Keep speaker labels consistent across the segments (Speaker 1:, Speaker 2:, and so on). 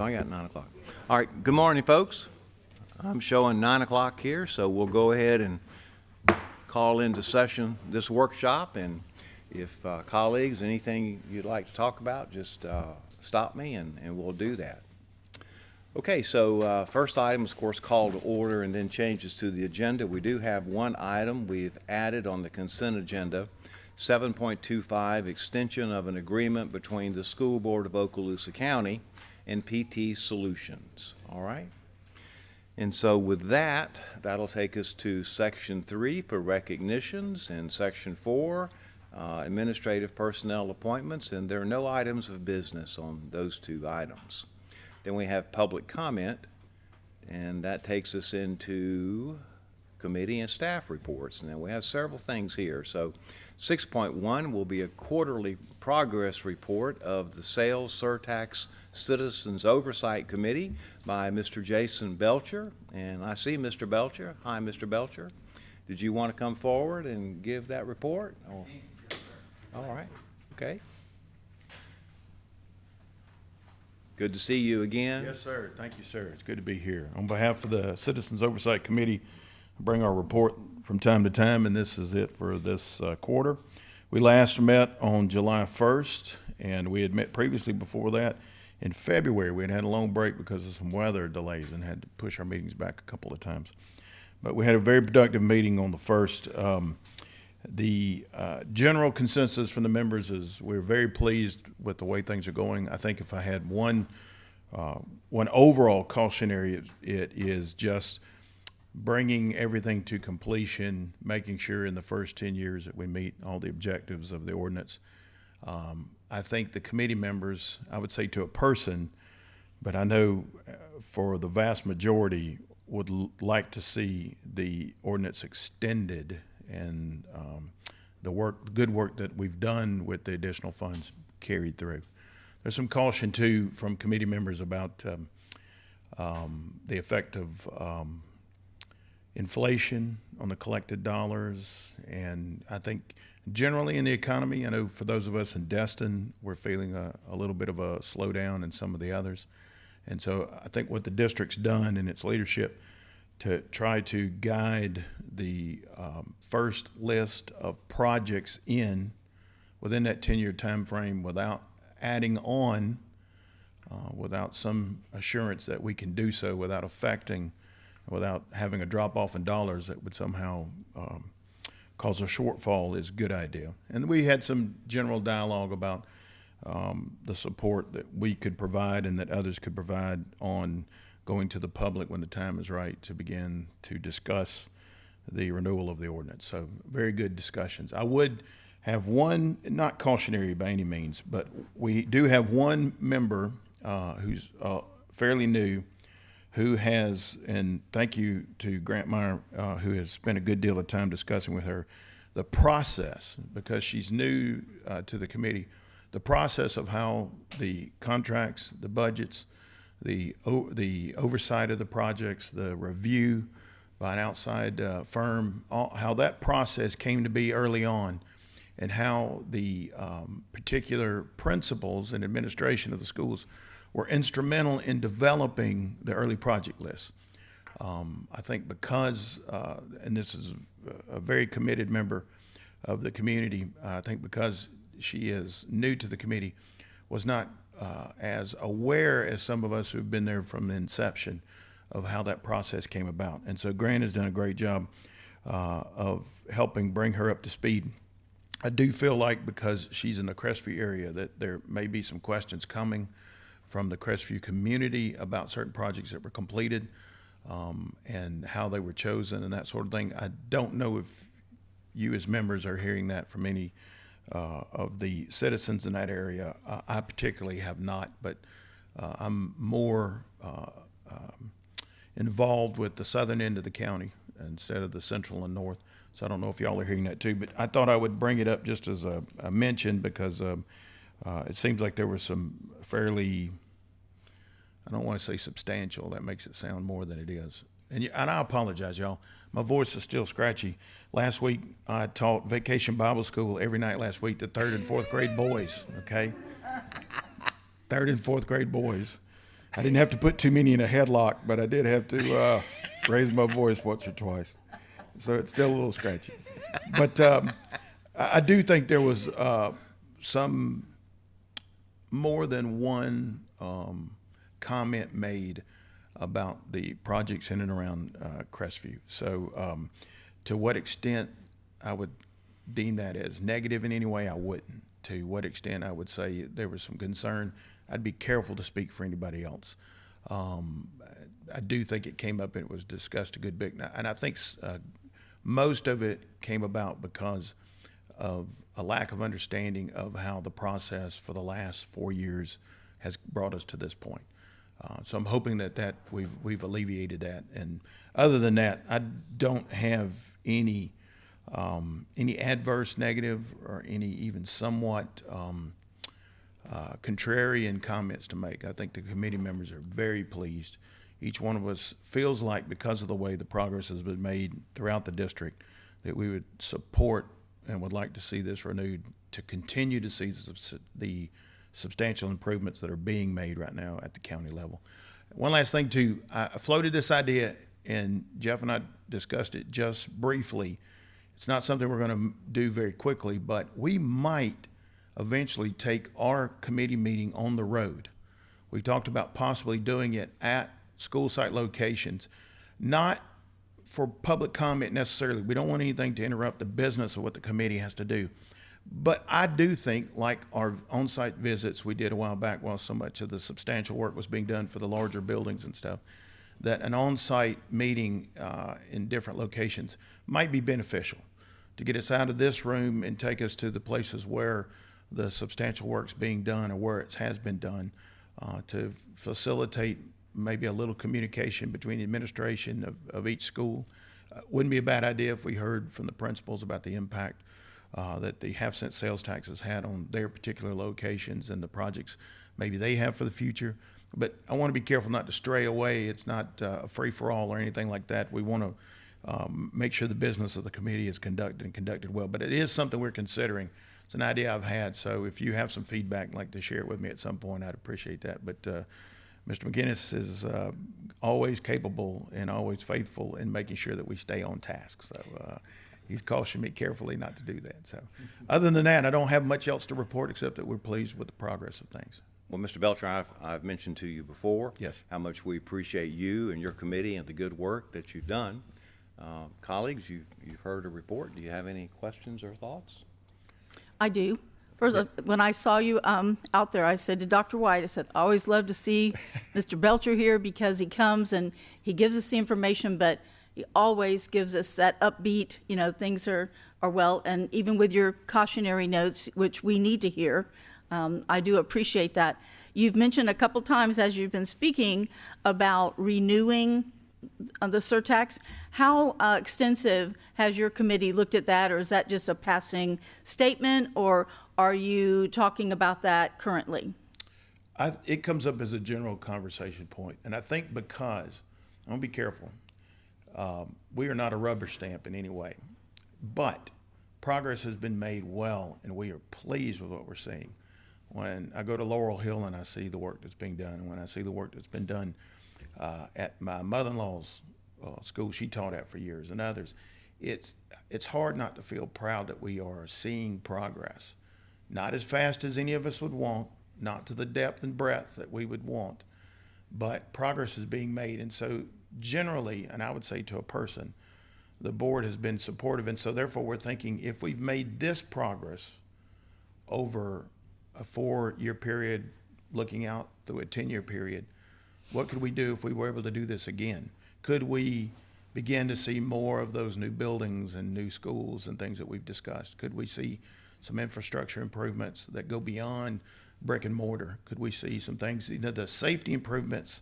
Speaker 1: I got 9 o'clock. All right, good morning, folks. I'm showing 9 o'clock here, so we'll go ahead and call into session this workshop. And if colleagues, anything you'd like to talk about, just stop me and we'll do that. Okay, so first item is, of course, call to order and then changes to the agenda. We do have one item we've added on the consent agenda, 7.25, extension of an agreement between the School Board of Okaloosa County and PT Solutions. All right? And so with that, that'll take us to Section 3 for recognitions and Section 4, administrative personnel appointments, and there are no items of business on those two items. Then we have public comment, and that takes us into committee and staff reports. And then we have several things here. So 6.1 will be a quarterly progress report of the Sales Surtax Citizens Oversight Committee by Mr. Jason Belcher. And I see Mr. Belcher. Hi, Mr. Belcher. Did you want to come forward and give that report? Or? All right. Okay. Good to see you again.
Speaker 2: Yes, sir. Thank you, sir. It's good to be here. On behalf of the Citizens Oversight Committee, I bring our report from time to time, and this is it for this quarter. We last met on July 1st, and we had met previously before that in February. We had a long break because of some weather delays and had to push our meetings back a couple of times. But we had a very productive meeting on the 1st. The general consensus from the members is we're very pleased with the way things are going. I think if I had one overall cautionary, it is just bringing everything to completion, making sure in the first 10 years that we meet all the objectives of the ordinance. I think the committee members, I would say to a person, but I know for the vast majority would like to see the ordinance extended and the good work that we've done with the additional funds carried through. There's some caution too from committee members about the effect of inflation on the collected dollars, and I think generally in the economy, I know for those of us in Destin, we're feeling a little bit of a slowdown in some of the others. And so I think what the district's done in its leadership to try to guide the first list of projects within that 10-year time frame without adding on, without some assurance that we can do so without affecting, without having a drop off in dollars that would somehow cause a shortfall is a good idea. And we had some general dialogue about the support that we could provide and that others could provide on going to the public when the time is right to begin to discuss the renewal of the ordinance. So very good discussions. I would have one, not cautionary by any means, but we do have one member who's fairly new who has, and thank you to Grant Meyer, who has spent a good deal of time discussing with her the process, because she's new to the committee, the process of how the contracts, the budgets, the oversight of the projects, the review by an outside firm, how that process came to be early on, and how the particular principals and administration of the schools were instrumental in developing the early project list. I think because, and this is a very committed member of the community, I think because she is new to the committee, was not as aware as some of us who've been there from the inception of how that process came about. And so Grant has done a great job of helping bring her up to speed. I do feel like because she's in the Crestview area that there may be some questions coming from the Crestview community about certain projects that were completed and how they were chosen and that sort of thing. I don't know if you as members are hearing that from any of the citizens in that area. I particularly have not, but I'm more involved with the southern end of the county instead of the central and north. So I don't know if y'all are hearing that too, but I thought I would bring it up just as a mention because it seems like there was some fairly, I don't want to say substantial, that makes it sound more than it is. And I apologize, y'all. My voice is still scratchy. Last week, I taught Vacation Bible School every night last week to 3rd and 4th grade boys, okay? 3rd and 4th grade boys. I didn't have to put too many in a headlock, but I did have to raise my voice once or twice. So it's still a little scratchy. But I do think there was some more than one comment made about the projects in and around Crestview. So to what extent I would deem that as negative in any way, I wouldn't. To what extent I would say there was some concern, I'd be careful to speak for anybody else. I do think it came up and it was discussed a good bit. And I think most of it came about because of a lack of understanding of how the process for the last 4 years has brought us to this point. So I'm hoping that we've alleviated that. And other than that, I don't have any adverse, negative, or any even somewhat contrarian comments to make. I think the committee members are very pleased. Each one of us feels like, because of the way the progress has been made throughout the district, that we would support and would like to see this renewed to continue to see the substantial improvements that are being made right now at the county level. One last thing too, I floated this idea and Jeff and I discussed it just briefly. It's not something we're going to do very quickly, but we might eventually take our committee meeting on the road. We talked about possibly doing it at school site locations, not for public comment necessarily. We don't want anything to interrupt the business of what the committee has to do. But I do think, like our on-site visits we did a while back while so much of the substantial work was being done for the larger buildings and stuff, that an on-site meeting in different locations might be beneficial to get us out of this room and take us to the places where the substantial work's being done or where it has been done, to facilitate maybe a little communication between the administration of each school. Wouldn't be a bad idea if we heard from the principals about the impact that the half-cent sales tax has had on their particular locations and the projects maybe they have for the future. But I want to be careful not to stray away. It's not a free-for-all or anything like that. We want to make sure the business of the committee is conducted well. But it is something we're considering. It's an idea I've had. So if you have some feedback and like to share it with me at some point, I'd appreciate that. But Mr. McGinnis is always capable and always faithful in making sure that we stay on task. So he's cautioned me carefully not to do that. So other than that, I don't have much else to report except that we're pleased with the progress of things.
Speaker 1: Well, Mr. Belcher, I've mentioned to you before
Speaker 2: Yes.
Speaker 1: how much we appreciate you and your committee and the good work that you've done. Colleagues, you've heard a report. Do you have any questions or thoughts?
Speaker 3: I do. First, when I saw you out there, I said to Dr. White, I said, I always love to see Mr. Belcher here because he comes and he gives us the information, but he always gives us that upbeat, things are well, and even with your cautionary notes, which we need to hear, I do appreciate that. You've mentioned a couple times as you've been speaking about renewing the surtax. How extensive has your committee looked at that, or is that just a passing statement, or are you talking about that currently?
Speaker 2: It comes up as a general conversation point, and I think because, I'm going to be careful, we are not a rubber stamp in any way, but progress has been made well, and we are pleased with what we're seeing. When I go to Laurel Hill and I see the work that's being done, and when I see the work that's been done at my mother-in-law's school she taught at for years and others, it's hard not to feel proud that we are seeing progress. Not as fast as any of us would want, not to the depth and breadth that we would want, but progress is being made. And so generally, and I would say to a person, the board has been supportive. And so therefore we're thinking, if we've made this progress over a 4-year period, looking out through a 10-year period, what could we do if we were able to do this again? Could we begin to see more of those new buildings and new schools and things that we've discussed? Could we see some infrastructure improvements that go beyond brick and mortar? Could we see some things, the safety improvements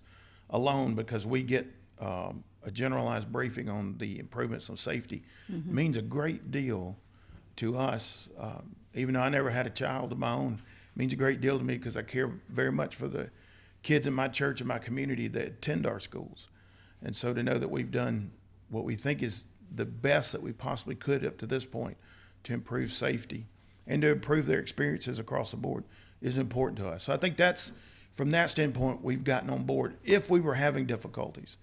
Speaker 2: alone, because we get a generalized briefing on the improvements of safety, means a great deal to us. Even though I never had a child of my own, it means a great deal to me because I care very much for the kids in my church and my community that attend our schools. And so to know that we've done what we think is the best that we possibly could up to this point to improve safety and to improve their experiences across the board is important to us. So I think that's, from that standpoint, we've gotten on board. If we were having difficulties,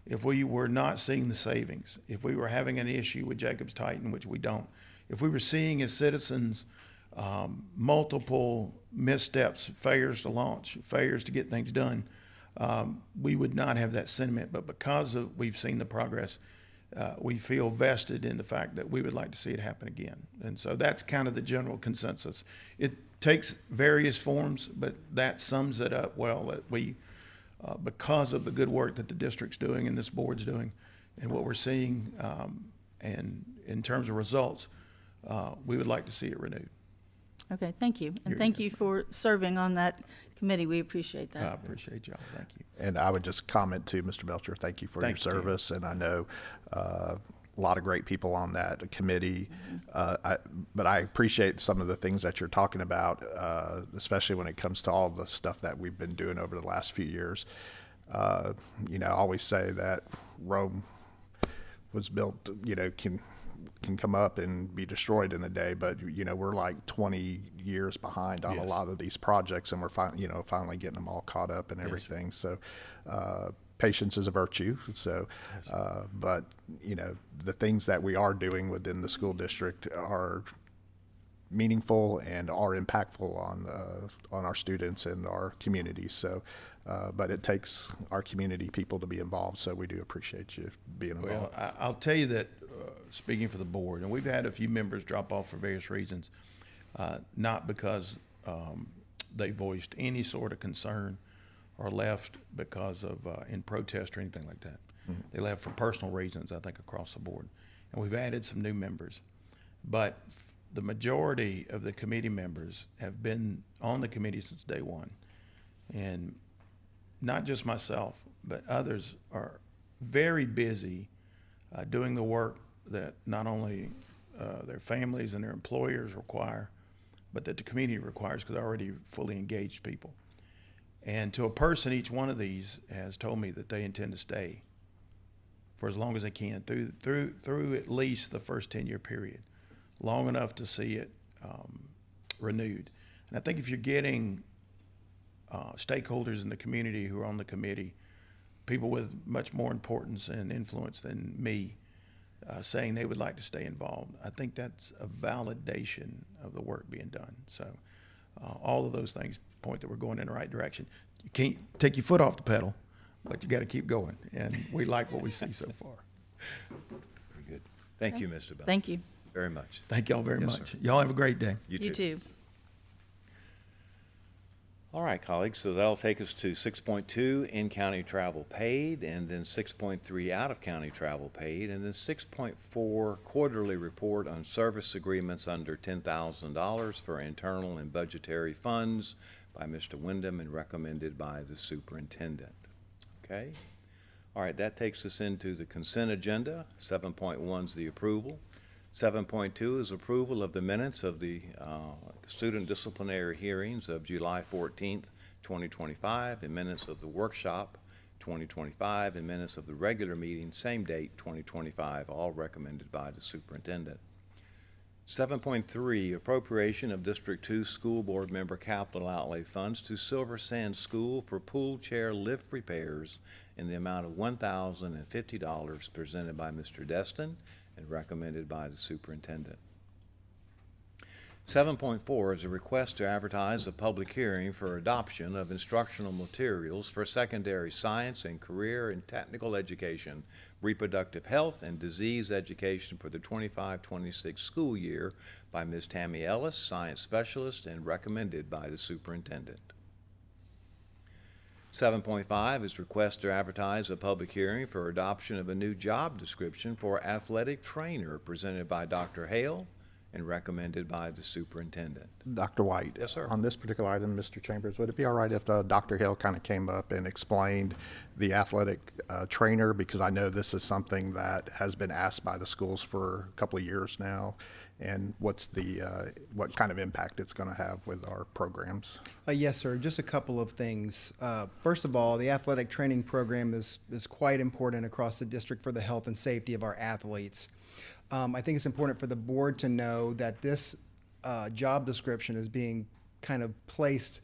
Speaker 2: if we were not seeing the savings, if we were having an issue with Jacobs Titan, which we don't, if we were seeing as citizens multiple missteps, failures to launch, failures to get things done, we would not have that sentiment. But because we've seen the progress, we feel vested in the fact that we would like to see it happen again. And so that's kind of the general consensus. It takes various forms, but that sums it up well, that we, because of the good work that the district's doing and this board's doing and what we're seeing, and in terms of results, we would like to see it renewed.
Speaker 3: Okay, thank you. And thank you for serving on that committee. We appreciate
Speaker 2: I
Speaker 3: that.
Speaker 2: appreciate y'all. Thank you.
Speaker 4: And I would just comment to Mr. Belcher, thank you for your
Speaker 2: Thank you, Tim.
Speaker 4: service. And I know a lot of great people on that committee. But I appreciate some of the things that you're talking about, especially when it comes to all the stuff that we've been doing over the last few years. You know, I always say that Rome was built, you know, can come up and be destroyed in a day, but you know, we're like 20 years behind on a
Speaker 2: Yes.
Speaker 4: lot of these projects, and we're finally getting them all caught up and everything. So patience is a virtue. So but you know, the things that we are doing within the school district are meaningful and are impactful on our students and our communities. So but it takes our community people to be involved, so we do appreciate you being involved.
Speaker 2: Well, I'll tell you that, speaking for the board, and we've had a few members drop off for various reasons, not because they voiced any sort of concern or left because of in protest or anything like that. Mm-hmm. They left for personal reasons, I think, across the board. And we've added some new members. But the majority of the committee members have been on the committee since day one. And not just myself, but others are very busy doing the work that not only their families and their employers require, but that the community requires, because they're already fully engaged people. And to a person, each one of these has told me that they intend to stay for as long as they can, through at least the first 10-year period, long enough to see it renewed. And I think if you're getting stakeholders in the community who are on the committee, people with much more importance and influence than me, saying they would like to stay involved, I think that's a validation of the work being done. So all of those things point that we're going in the right direction. You can't take your foot off the pedal, but you got to keep going. And we like what we see so far.
Speaker 1: Very good. Thank you, Mr. Bell.
Speaker 3: Thank you.
Speaker 1: Very much.
Speaker 2: Thank y'all very
Speaker 1: Yes,
Speaker 2: much.
Speaker 1: sir.
Speaker 2: Y'all have a great day.
Speaker 3: You too.
Speaker 1: All right, colleagues, so that'll take us to 6.2, in-county travel paid, and then 6.3, out-of-county travel paid, and then 6.4, quarterly report on service agreements under $10,000 for internal and budgetary funds by Mr. Wyndham and recommended by the superintendent. Okay? All right, that takes us into the consent agenda. 7.1 is the approval. 7.2 is approval of the minutes of the student disciplinary hearings of July 14th, 2025, and minutes of the workshop 2025, and minutes of the regular meeting, same date, 2025, all recommended by the superintendent. 7.3, appropriation of District 2 School Board member capital outlay funds to Silver Sand School for pool chair lift repairs in the amount of $1,050 presented by Mr. Destin and recommended by the superintendent. 7.4 is a request to advertise a public hearing for adoption of instructional materials for secondary science and career and technical education, reproductive health, and disease education for the 25-26 school year by Ms. Tammy Ellis, science specialist, and recommended by the superintendent. 7.5 is request to advertise a public hearing for adoption of a new job description for athletic trainer presented by Dr. Hale and recommended by the superintendent.
Speaker 4: Dr. White.
Speaker 1: Yes, sir.
Speaker 4: On this particular item, Mr. Chambers, would it be all right if Dr. Hill kind of came up and explained the athletic trainer? Because I know this is something that has been asked by the schools for a couple of years now, and what kind of impact it's going to have with our programs.
Speaker 5: Yes, sir. Just a couple of things. First of all, the athletic training program is quite important across the district for the health and safety of our athletes. I think it's important for the board to know that this job description is being kind of placed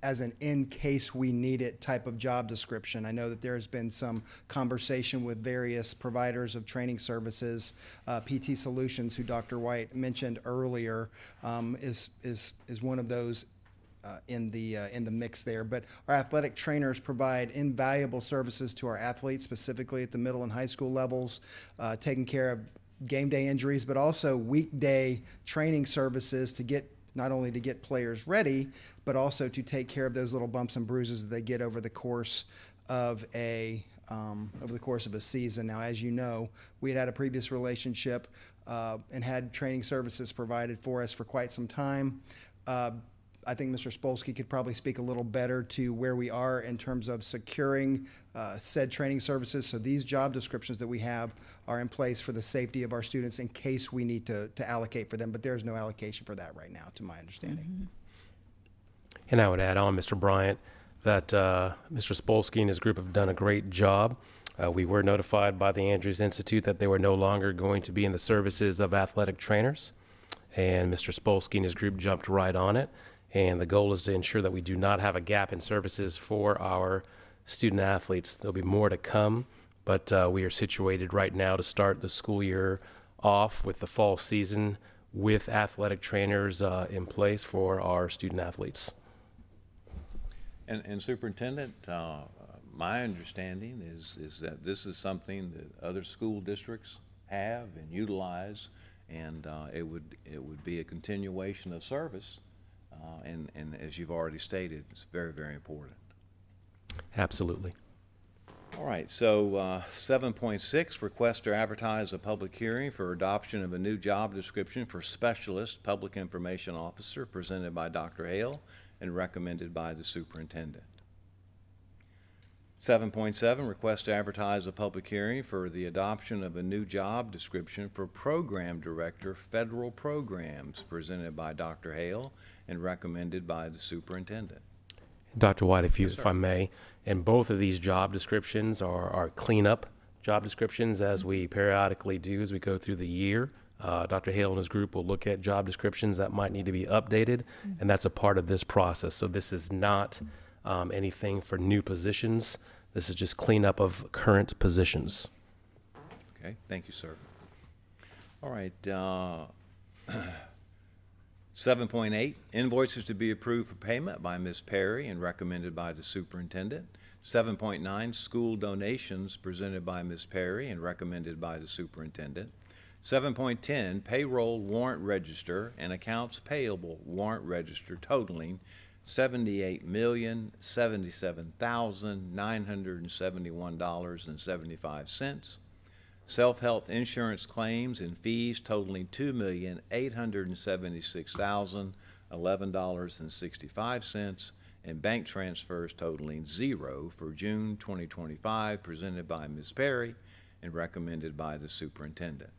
Speaker 5: as an in case we need it type of job description. I know that there's been some conversation with various providers of training services. PT Solutions, who Dr. White mentioned earlier, is one of those in the mix there. But our athletic trainers provide invaluable services to our athletes, specifically at the middle and high school levels, taking care of game day injuries, but also weekday training services to get not only to get players ready, but also to take care of those little bumps and bruises that they get over the course of a season. Now, as you know, we had a previous relationship and had training services provided for us for quite some time. I think Mr. Spolsky could probably speak a little better to where we are in terms of securing said training services. So these job descriptions that we have are in place for the safety of our students in case we need to allocate for them, but there's no allocation for that right now, to my understanding.
Speaker 3: Mm-hmm.
Speaker 6: And I would add on, Mr. Bryant, that Mr. Spolsky and his group have done a great job. We were notified by the Andrews Institute that they were no longer going to be in the services of athletic trainers, and Mr. Spolsky and his group jumped right on it. And the goal is to ensure that we do not have a gap in services for our student athletes. There'll be more to come, but we are situated right now to start the school year off with the fall season with athletic trainers in place for our student athletes.
Speaker 1: And Superintendent, my understanding is that this is something that other school districts have and utilize, and it would be a continuation of service. And as you've already stated, it's very, very important.
Speaker 6: Absolutely.
Speaker 1: All right, so 7.6, request to advertise a public hearing for adoption of a new job description for Specialist Public Information Officer presented by Dr. Hale and recommended by the Superintendent. 7.7, request to advertise a public hearing for the adoption of a new job description for Program Director, Federal Programs, presented by Dr. Hale and recommended by the Superintendent.
Speaker 6: Dr. White, if I may, and both of these job descriptions are cleanup job descriptions, as we periodically do as we go through the year. Dr. Hale and his group will look at job descriptions that might need to be updated, and that's a part of this process. So this is not anything for new positions. This is just cleanup of current positions.
Speaker 1: Okay, thank you, sir. All right, 7.8, invoices to be approved for payment by Ms. Perry and recommended by the Superintendent. 7.9, school donations presented by Ms. Perry and recommended by the Superintendent. 7.10, payroll warrant register and accounts payable warrant register totaling $78,077,971.75. Self-health insurance claims and fees totaling $2,876,011.65, and bank transfers totaling $0 for June 2025, presented by Ms. Perry and recommended by the Superintendent.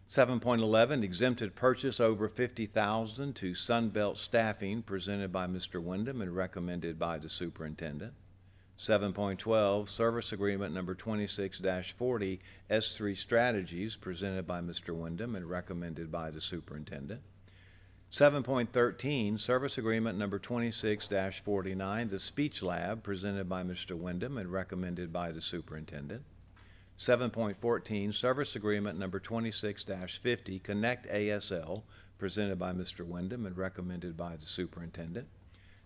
Speaker 1: 7.11, exempted purchase over $50,000 to Sunbelt Staffing, presented by Mr. Wyndham and recommended by the Superintendent. 7.12, service agreement number 26-40 S3 Strategies, presented by Mr. Wyndham and recommended by the Superintendent. 7.13, service agreement number 26-49 The Speech Lab, presented by Mr. Wyndham and recommended by the Superintendent. 7.14, service agreement number 26-50 Connect ASL, presented by Mr. Wyndham and recommended by the Superintendent.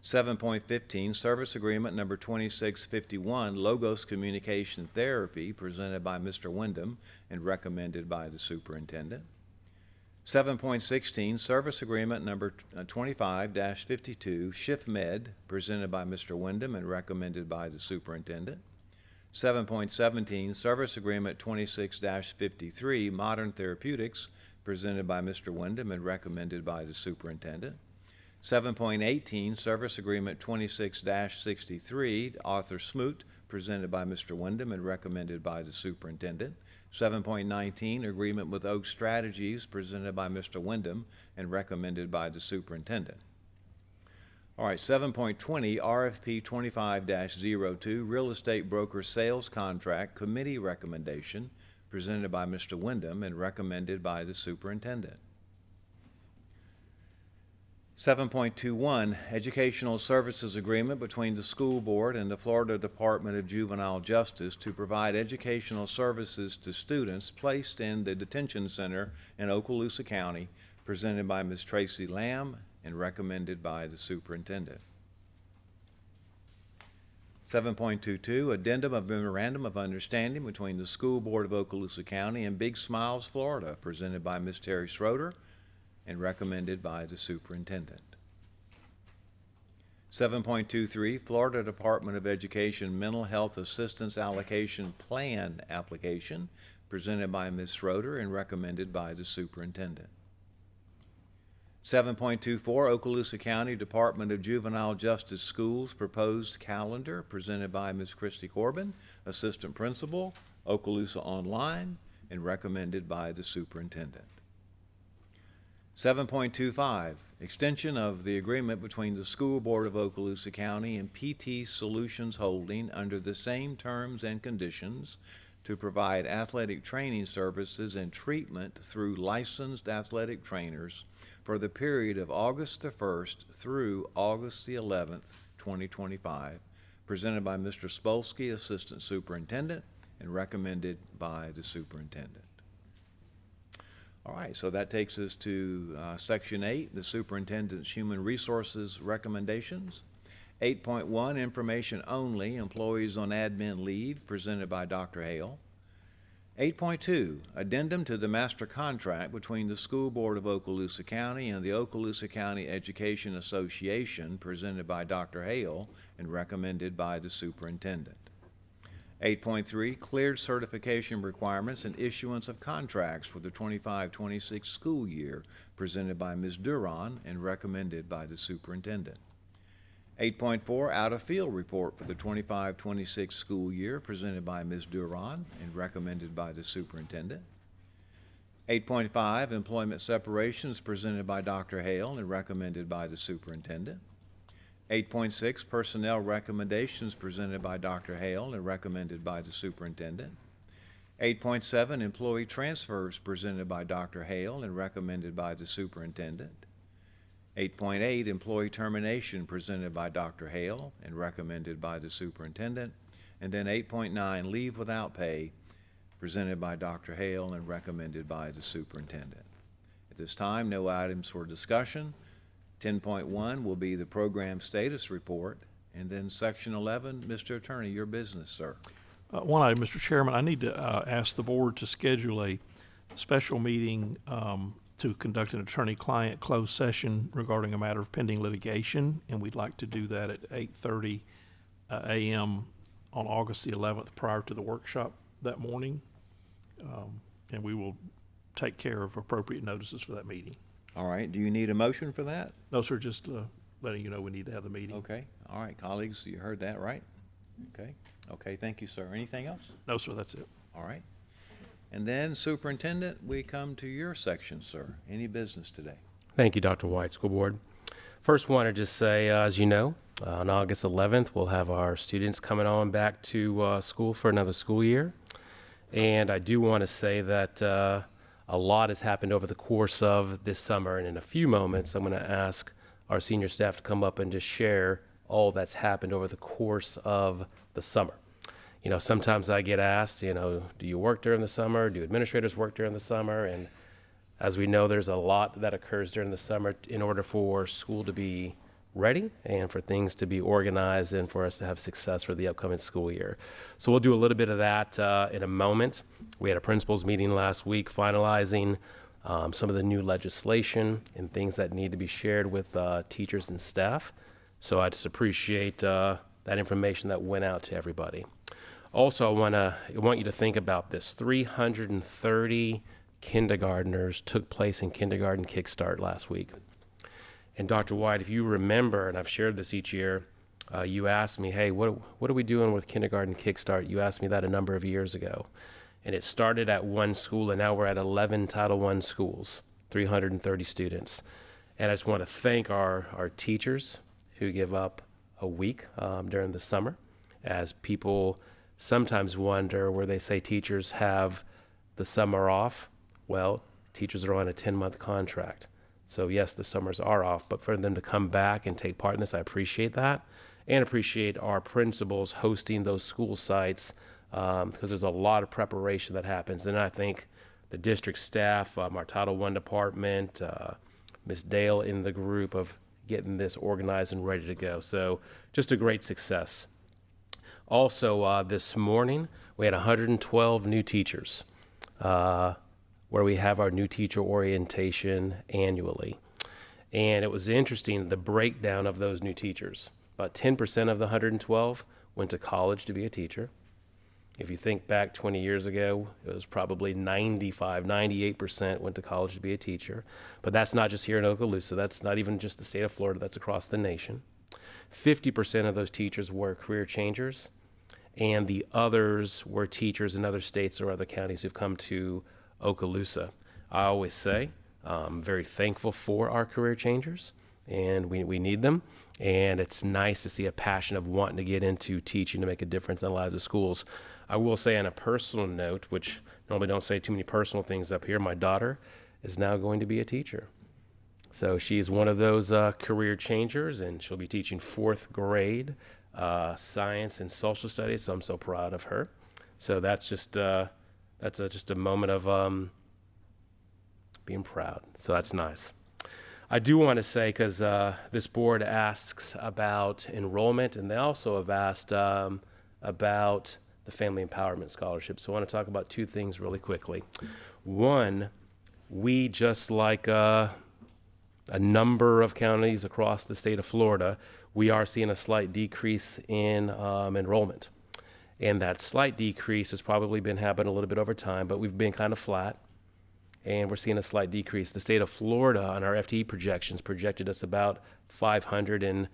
Speaker 1: 7.15, service agreement number 2651 Logos Communication Therapy, presented by Mr. Wyndham and recommended by the Superintendent. 7.16, service agreement number 25-52 Shift Med, presented by Mr. Wyndham and recommended by the Superintendent. 7.17, service agreement 26-53 Modern Therapeutics, presented by Mr. Wyndham and recommended by the Superintendent. 7.18, service agreement 26-63 Arthur Smoot, presented by Mr. Wyndham and recommended by the Superintendent. 7.19, agreement with Oak Strategies, presented by Mr. Wyndham and recommended by the Superintendent. All right, 7.20, RFP 25-02, Real Estate Broker Sales Contract Committee Recommendation, presented by Mr. Wyndham and recommended by the Superintendent. 7.21, Educational Services Agreement between the School Board and the Florida Department of Juvenile Justice to provide educational services to students placed in the detention center in Okaloosa County, presented by Ms. Tracy Lamb and recommended by the superintendent. 7.22, Addendum of Memorandum of Understanding between the School Board of Okaloosa County and Big Smiles, Florida, presented by Ms. Terry Schroeder and recommended by the superintendent. 7.23, Florida Department of Education Mental Health Assistance Allocation Plan application, presented by Ms. Schroeder and recommended by the superintendent. 7.24, Okaloosa County Department of Juvenile Justice Schools Proposed Calendar, presented by Ms. Christy Corbin, Assistant Principal, Okaloosa Online, and recommended by the superintendent. 7.25, Extension of the agreement between the School Board of Okaloosa County and PT Solutions Holding under the same terms and conditions to provide athletic training services and treatment through licensed athletic trainers for the period of August the 1st through August the 11th, 2025, presented by Mr. Spolsky, Assistant Superintendent, and recommended by the superintendent. All right, so that takes us to Section 8, the Superintendent's Human Resources Recommendations. 8.1, Information Only, Employees on Admin Leave, presented by Dr. Hale. 8.2, Addendum to the Master Contract between the School Board of Okaloosa County and the Okaloosa County Education Association, presented by Dr. Hale and recommended by the superintendent. 8.3, Cleared certification requirements and issuance of contracts for the 25-26 school year, presented by Ms. Duran and recommended by the superintendent. 8.4, Out-of-Field report for the 25-26 school year, presented by Ms. Duran and recommended by the superintendent. 8.5, Employment separations, presented by Dr. Hale and recommended by the superintendent. 8.6, Personnel recommendations, presented by Dr. Hale and recommended by the superintendent. 8.7, Employee transfers, presented by Dr. Hale and recommended by the superintendent. 8.8, Employee termination, presented by Dr. Hale and recommended by the superintendent. And then 8.9, Leave without pay, presented by Dr. Hale and recommended by the superintendent. At this time, no items for discussion. 10.1 will be the program status report, and then Section 11, Mr. Attorney, your business, sir.
Speaker 7: One item, Mr. Chairman, I need to ask the board to schedule a special meeting to conduct an attorney-client closed session regarding a matter of pending litigation, and we'd like to do that at 8:30 a.m. on August the 11th prior to the workshop that morning, and we will take care of appropriate notices for that meeting.
Speaker 1: All right, do you need a motion for that?
Speaker 7: No, sir, just letting you know we need to have the meeting.
Speaker 1: Okay, all right, colleagues, you heard that, right? Okay, thank you, sir. Anything else?
Speaker 7: No, sir, that's it.
Speaker 1: All right. And then Superintendent, we come to your section, sir. Any business today?
Speaker 6: Thank you, Dr. White, School Board. First, want to just say, as you know, on August 11th, we'll have our students coming on back to school for another school year. And I do want to say that a lot has happened over the course of this summer, and in a few moments, I'm going to ask our senior staff to come up and just share all that's happened over the course of the summer. You know, sometimes I get asked, you know, do you work during the summer? Do administrators work during the summer? And as we know, there's a lot that occurs during the summer in order for school to be ready and for things to be organized and for us to have success for the upcoming school year. So we'll do a little bit of that in a moment. We had a principals meeting last week finalizing some of the new legislation and things that need to be shared with teachers and staff. So I just appreciate that information that went out to everybody. Also, I want you to think about this. 330 kindergartners took place in Kindergarten Kickstart last week. And Dr. White, if you remember, and I've shared this each year, you asked me, hey, what are we doing with Kindergarten Kickstart? You asked me that a number of years ago. And it started at one school, and now we're at 11 Title I schools, 330 students. And I just want to thank our teachers who give up a week during the summer, as people sometimes wonder where they say teachers have the summer off. Well, teachers are on a 10-month contract. So yes, the summers are off, but for them to come back and take part in this, I appreciate that, and appreciate our principals hosting those school sites, because there's a lot of preparation that happens. And I think the district staff, our Title I department, Ms. Dale in the group of getting this organized and ready to go. So just a great success. Also, this morning, we had 112 new teachers, where we have our new teacher orientation annually. And it was interesting, the breakdown of those new teachers. About 10% of the 112 went to college to be a teacher. If you think back 20 years ago, it was probably 98% went to college to be a teacher. But that's not just here in Okaloosa. That's not even just the state of Florida. That's across the nation. 50% of those teachers were career changers, and the others were teachers in other states or other counties who've come to Okaloosa. I always say I'm very thankful for our career changers, and we need them. And it's nice to see a passion of wanting to get into teaching to make a difference in the lives of schools. I will say on a personal note, which normally don't say too many personal things up here, my daughter is now going to be a teacher. So she's one of those career changers, and she'll be teaching 4th grade science and social studies. So I'm so proud of her. So that's just just a moment of being proud. So that's nice. I do want to say, because this board asks about enrollment, and they also have asked about the Family Empowerment Scholarship. So I want to talk about 2 things really quickly. One, we, just like a number of counties across the state of Florida, we are seeing a slight decrease in enrollment. And that slight decrease has probably been happening a little bit over time, but we've been kind of flat, and we're seeing a slight decrease. The state of Florida, on our FTE projections, projected us about 500, and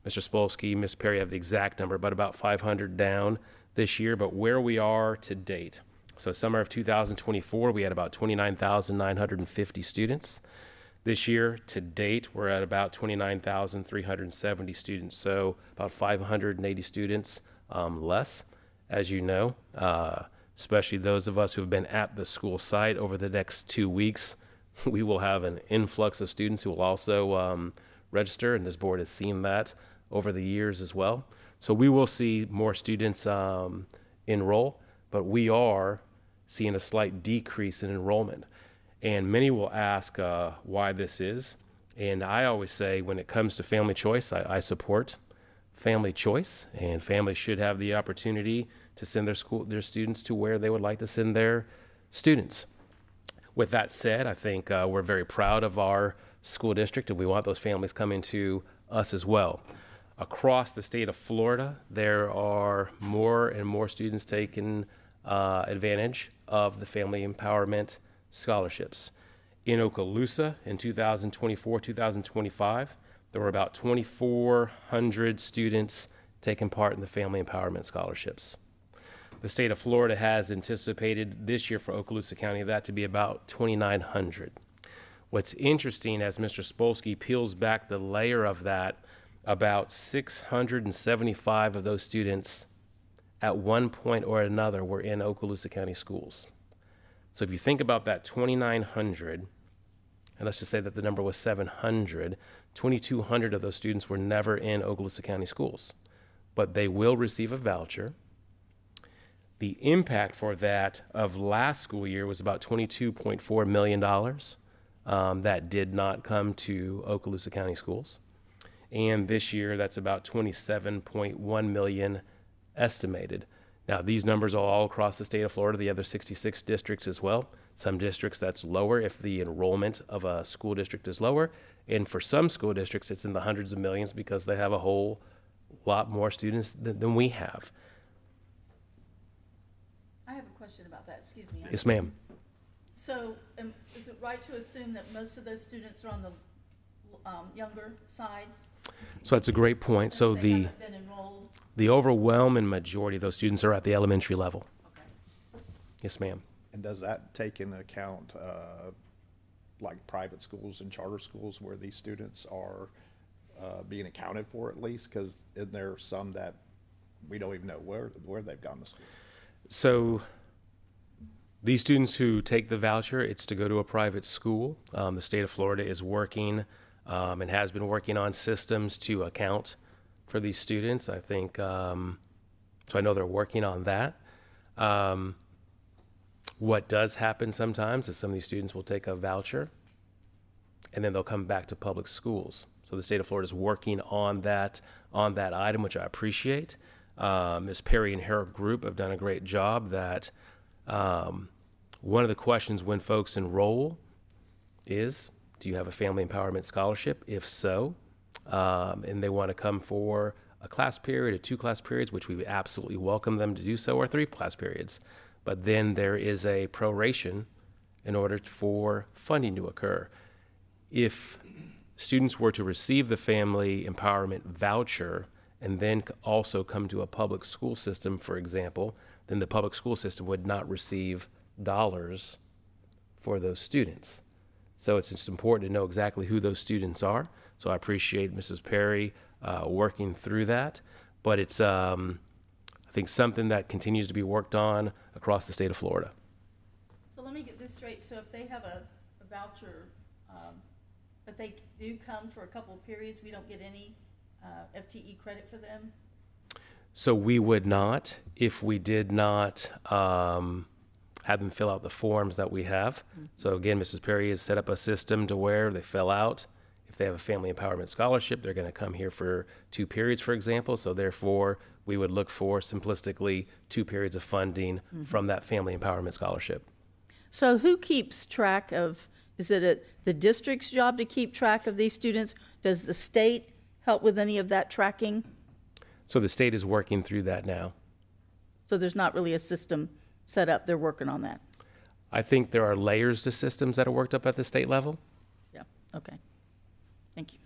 Speaker 6: Mr. Spolsky, Ms. Perry have the exact number, but about 500 down this year. But where we are to date, so summer of 2024, we had about 29,950 students. This year to date, we're at about 29,370 students, so about 580 students less, as you know, especially those of us who have been at the school site. Over the next 2 weeks, we will have an influx of students who will also register, and this board has seen that over the years as well. So we will see more students enroll, but we are seeing a slight decrease in enrollment. And many will ask why this is. And I always say, when it comes to family choice, I support family choice, and families should have the opportunity to send their students to where they would like to send their students. With that said, I think we're very proud of our school district, and we want those families coming to us as well. Across the state of Florida, there are more and more students taking advantage of the Family Empowerment Scholarships. In Okaloosa, in 2024-2025, there were about 2,400 students taking part in the Family Empowerment Scholarships. The state of Florida has anticipated this year for Okaloosa County that to be about 2,900. What's interesting, as Mr. Spolsky peels back the layer of that, about 675 of those students at one point or another were in Okaloosa County schools. So if you think about that 2,900, and let's just say that the number was 700, 2,200 of those students were never in Okaloosa County schools, but they will receive a voucher. The impact for that of last school year was about $22.4 million that did not come to Okaloosa County schools. And this year, that's about $27.1 million estimated. Now, these numbers are all across the state of Florida, the other 66 districts as well. Some districts, that's lower if the enrollment of a school district is lower. And for some school districts, it's in the hundreds of millions because they have a whole lot more students than we have.
Speaker 3: I have a question about that, excuse me.
Speaker 6: Yes, ma'am.
Speaker 3: So, is it right to assume that most of those students are on the younger side?
Speaker 6: So that's a great point. So
Speaker 3: Since they haven't been enrolled?
Speaker 6: the overwhelming majority of those students are at the elementary level.
Speaker 3: Okay.
Speaker 6: Yes, ma'am.
Speaker 4: And does that take into account, like private schools and charter schools where these students are being accounted for at least? Because isn't there some that we don't even know where they've gone to school?
Speaker 6: So These students who take the voucher, it's to go to a private school. The state of Florida is working and has been working on systems to account for these students. I think, so I know they're working on that. What does happen sometimes is some of these students will take a voucher and then they'll come back to public schools. So the state of Florida is working on that item, which I appreciate. Ms. Perry and her group have done a great job. That one of the questions when folks enroll is, do you have a family empowerment scholarship? If so, and they want to come for a class period or 2 class periods, which we would absolutely welcome them to do so, or 3 class periods. But then there is a proration in order for funding to occur. If students were to receive the family empowerment voucher and then also come to a public school system, for example, then the public school system would not receive dollars for those students. So it's just important to know exactly who those students are. So I appreciate Mrs. Perry working through that. But it's, I think, something that continues to be worked on across the state of Florida.
Speaker 3: So let me get this straight. So if they have a voucher, but they do come for a couple of periods, we don't get any FTE credit for them?
Speaker 6: So we would not if we did not have them fill out the forms that we have. So again, Mrs. Perry has set up a system to where they fill out. If they have a family empowerment scholarship, they're going to come here for 2 periods, for example. So therefore, we would look for simplistically 2 periods of funding from that family empowerment scholarship.
Speaker 3: So who keeps track of, is it the district's job to keep track of these students? Does the state help with any of that tracking?
Speaker 6: So the state is working through that now.
Speaker 3: So there's not really a system set up, they're working on that?
Speaker 6: I think there are layers to systems that are worked up at the state level.
Speaker 3: Yeah, okay. Thank you.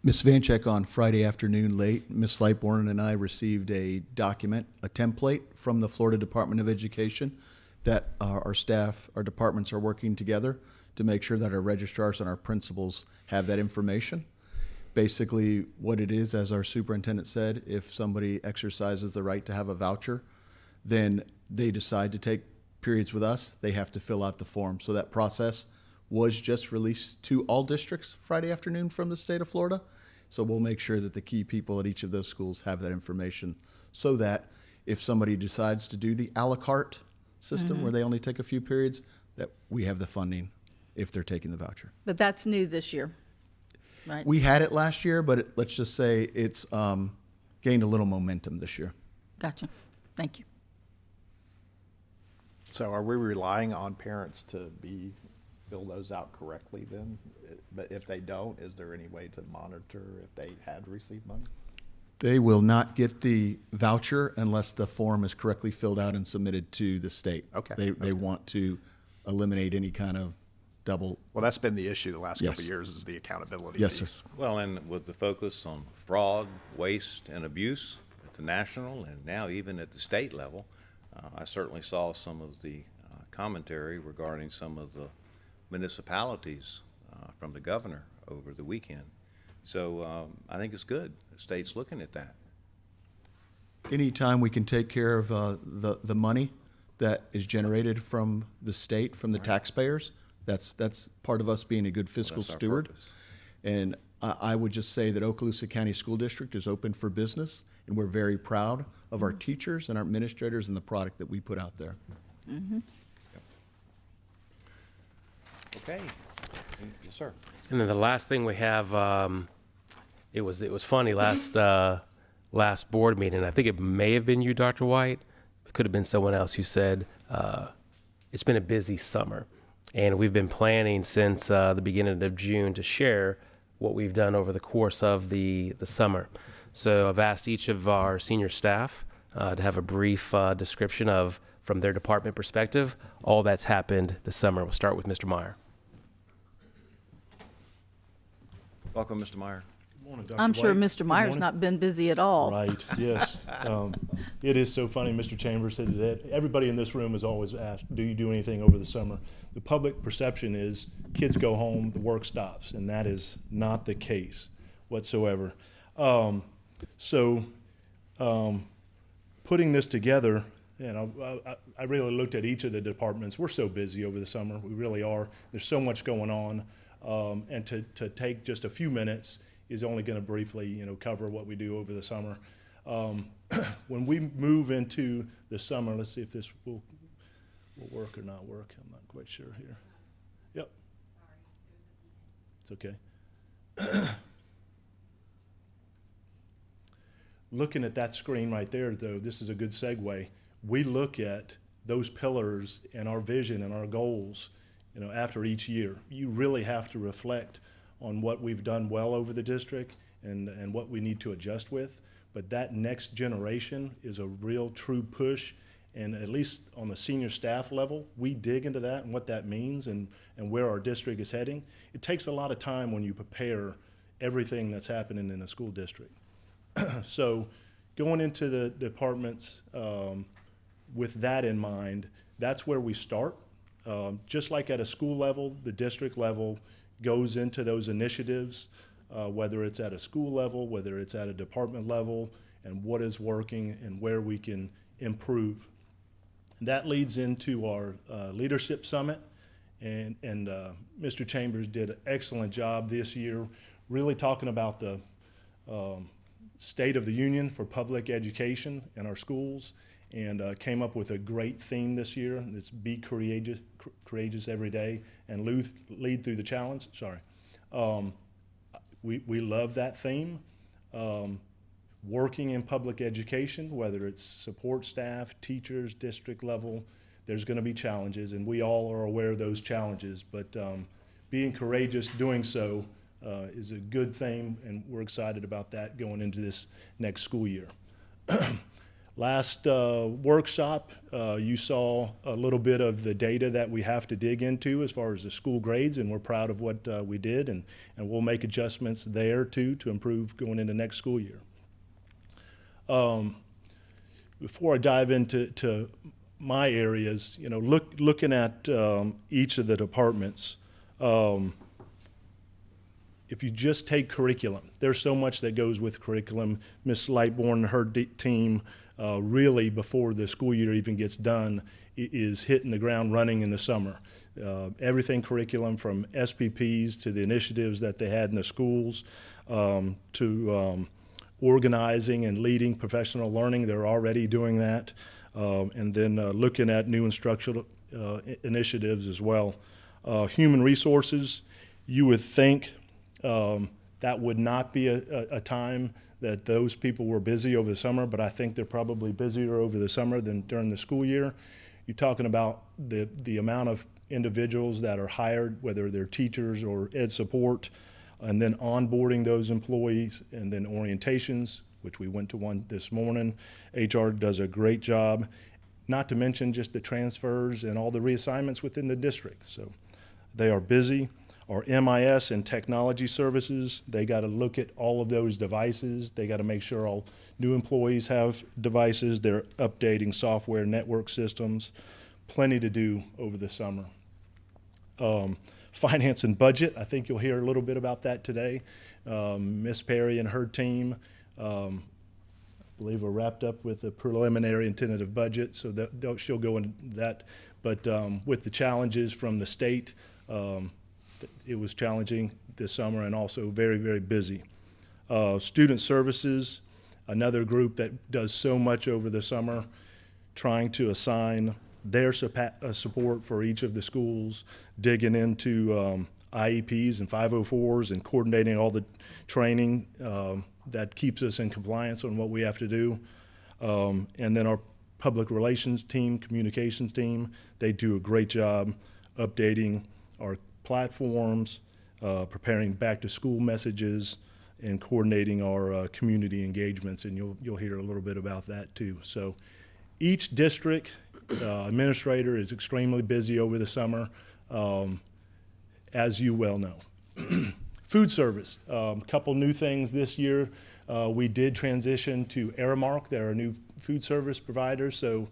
Speaker 8: Ms. Vanchek, on Friday afternoon late, Ms. Lightborn and I received a document, a template from the Florida Department of Education that our staff, our departments are working together to make sure that our registrars and our principals have that information. Basically, what it is, as our superintendent said, if somebody exercises the right to have a voucher, then they decide to take periods with us, they have to fill out the form. So that process was just released to all districts Friday afternoon from the state of Florida. So we'll make sure that the key people at each of those schools have that information so that if somebody decides to do the a la carte system where they only take a few periods, that we have the funding if they're taking the voucher.
Speaker 3: But that's new this year, right?
Speaker 8: We had it last year, but let's just say it's gained a little momentum this year.
Speaker 3: Gotcha. Thank you.
Speaker 4: So are we relying on parents to fill those out correctly then? But if they don't, is there any way to monitor if they had received money?
Speaker 8: They will not get the voucher unless the form is correctly filled out and submitted to the state.
Speaker 4: Okay.
Speaker 8: They want to eliminate any kind of double.
Speaker 4: Well, that's been the issue the last couple
Speaker 8: Yes.
Speaker 4: of years, is the accountability
Speaker 8: Yes,
Speaker 4: piece.
Speaker 8: sir.
Speaker 1: Well, and with the focus on fraud, waste, and abuse at the national and now even at the state level, I certainly saw some of the commentary regarding some of the municipalities from the governor over the weekend. So I think it's good. The state's looking at that.
Speaker 8: Anytime we can take care of the money that is generated from the state, from the taxpayers, that's part of us being a good fiscal
Speaker 1: That's our
Speaker 8: steward.
Speaker 1: purpose.
Speaker 8: And I would just say that Okaloosa County School District is open for business, and we're very proud of our teachers and our administrators and the product that we put out there.
Speaker 1: Okay. Yes, sir.
Speaker 6: And then the last thing we have, it was funny last board meeting. I think it may have been you, Dr. White. It could have been someone else who said it's been a busy summer, and we've been planning since the beginning of June to share what we've done over the course of the summer. So I've asked each of our senior staff to have a brief description of, from their department perspective, all that's happened this summer. We'll start with Mr. Meyer.
Speaker 1: Welcome, Mr. Meyer.
Speaker 9: Good morning, Dr.
Speaker 3: I'm sure
Speaker 9: White.
Speaker 3: Mr.
Speaker 9: Good
Speaker 3: Meyer's
Speaker 9: morning.
Speaker 3: not been busy at all.
Speaker 9: Right, yes. It is so funny, Mr. Chambers said that everybody in this room has always asked, do you do anything over the summer? The public perception is kids go home, the work stops, and that is not the case whatsoever. Putting this together, You know, I really looked at each of the departments. We're so busy over the summer. We really are. There's so much going on. And to take just a few minutes is only going to briefly, you know, cover what we do over the summer. When we move into the summer, let's see if this will work or not work. I'm not quite sure here. Yep. It's okay. Looking at that screen right there, though, this is a good segue. We look at those pillars and our vision and our goals, you know, after each year. You really have to reflect on what we've done well over the district and what we need to adjust with. But that next generation is a real true push. And at least on the senior staff level, we dig into that and what that means and where our district is heading. It takes a lot of time when you prepare everything that's happening in a school district. So going into the departments with that in mind, that's where we start. Just like at a school level, the district level goes into those initiatives, whether it's at a school level, whether it's at a department level, and what is working and where we can improve. And that leads into our leadership summit, and Mr. Chambers did an excellent job this year, really talking about the state of the union for public education in our schools, and came up with a great theme this year. It's be courageous every day and lead through the challenge. Sorry. We love that theme. Working in public education, whether it's support staff, teachers, district level, there's going to be challenges, and we all are aware of those challenges. But being courageous doing so is a good thing, and we're excited about that going into this next school year. Last workshop, you saw a little bit of the data that we have to dig into as far as the school grades, and we're proud of what we did, and we'll make adjustments there too to improve going into next school year. Before I dive into my areas, you know, looking at each of the departments, if you just take curriculum, there's so much that goes with curriculum. Ms. Lightbourne and her team really, before the school year even gets done, is hitting the ground running in the summer. Everything curriculum, from SPPs to the initiatives that they had in the schools, to organizing and leading professional learning. They're already doing that. And then looking at new instructional initiatives as well. Human resources, you would think that would not be a time that those people were busy over the summer, but I think they're probably busier over the summer than during the school year. You're talking about the amount of individuals that are hired, whether they're teachers or ed support, and then onboarding those employees, and then orientations, which we went to one this morning. HR does a great job, not to mention just the transfers and all the reassignments within the district. So they are busy. Our MIS and technology services, they got to look at all of those devices. They got to make sure all new employees have devices. They're updating software, network systems. Plenty to do over the summer. Finance and budget, I think you'll hear a little bit about that today. Ms. Perry and her team, I believe, are wrapped up with the preliminary and tentative budget, so she'll go into that. But with the challenges from the state, it was challenging this summer and also very, very busy. Student services, another group that does so much over the summer, trying to assign their support for each of the schools, digging into IEPs and 504s and coordinating all the training that keeps us in compliance on what we have to do. And then our public relations team, communications team, they do a great job updating our platforms, preparing back to school messages, and coordinating our community engagements, and you'll hear a little bit about that too. So each district administrator is extremely busy over the summer, as you well know. Food service, a couple new things this year. We did transition to Aramark. They're a new food service provider, so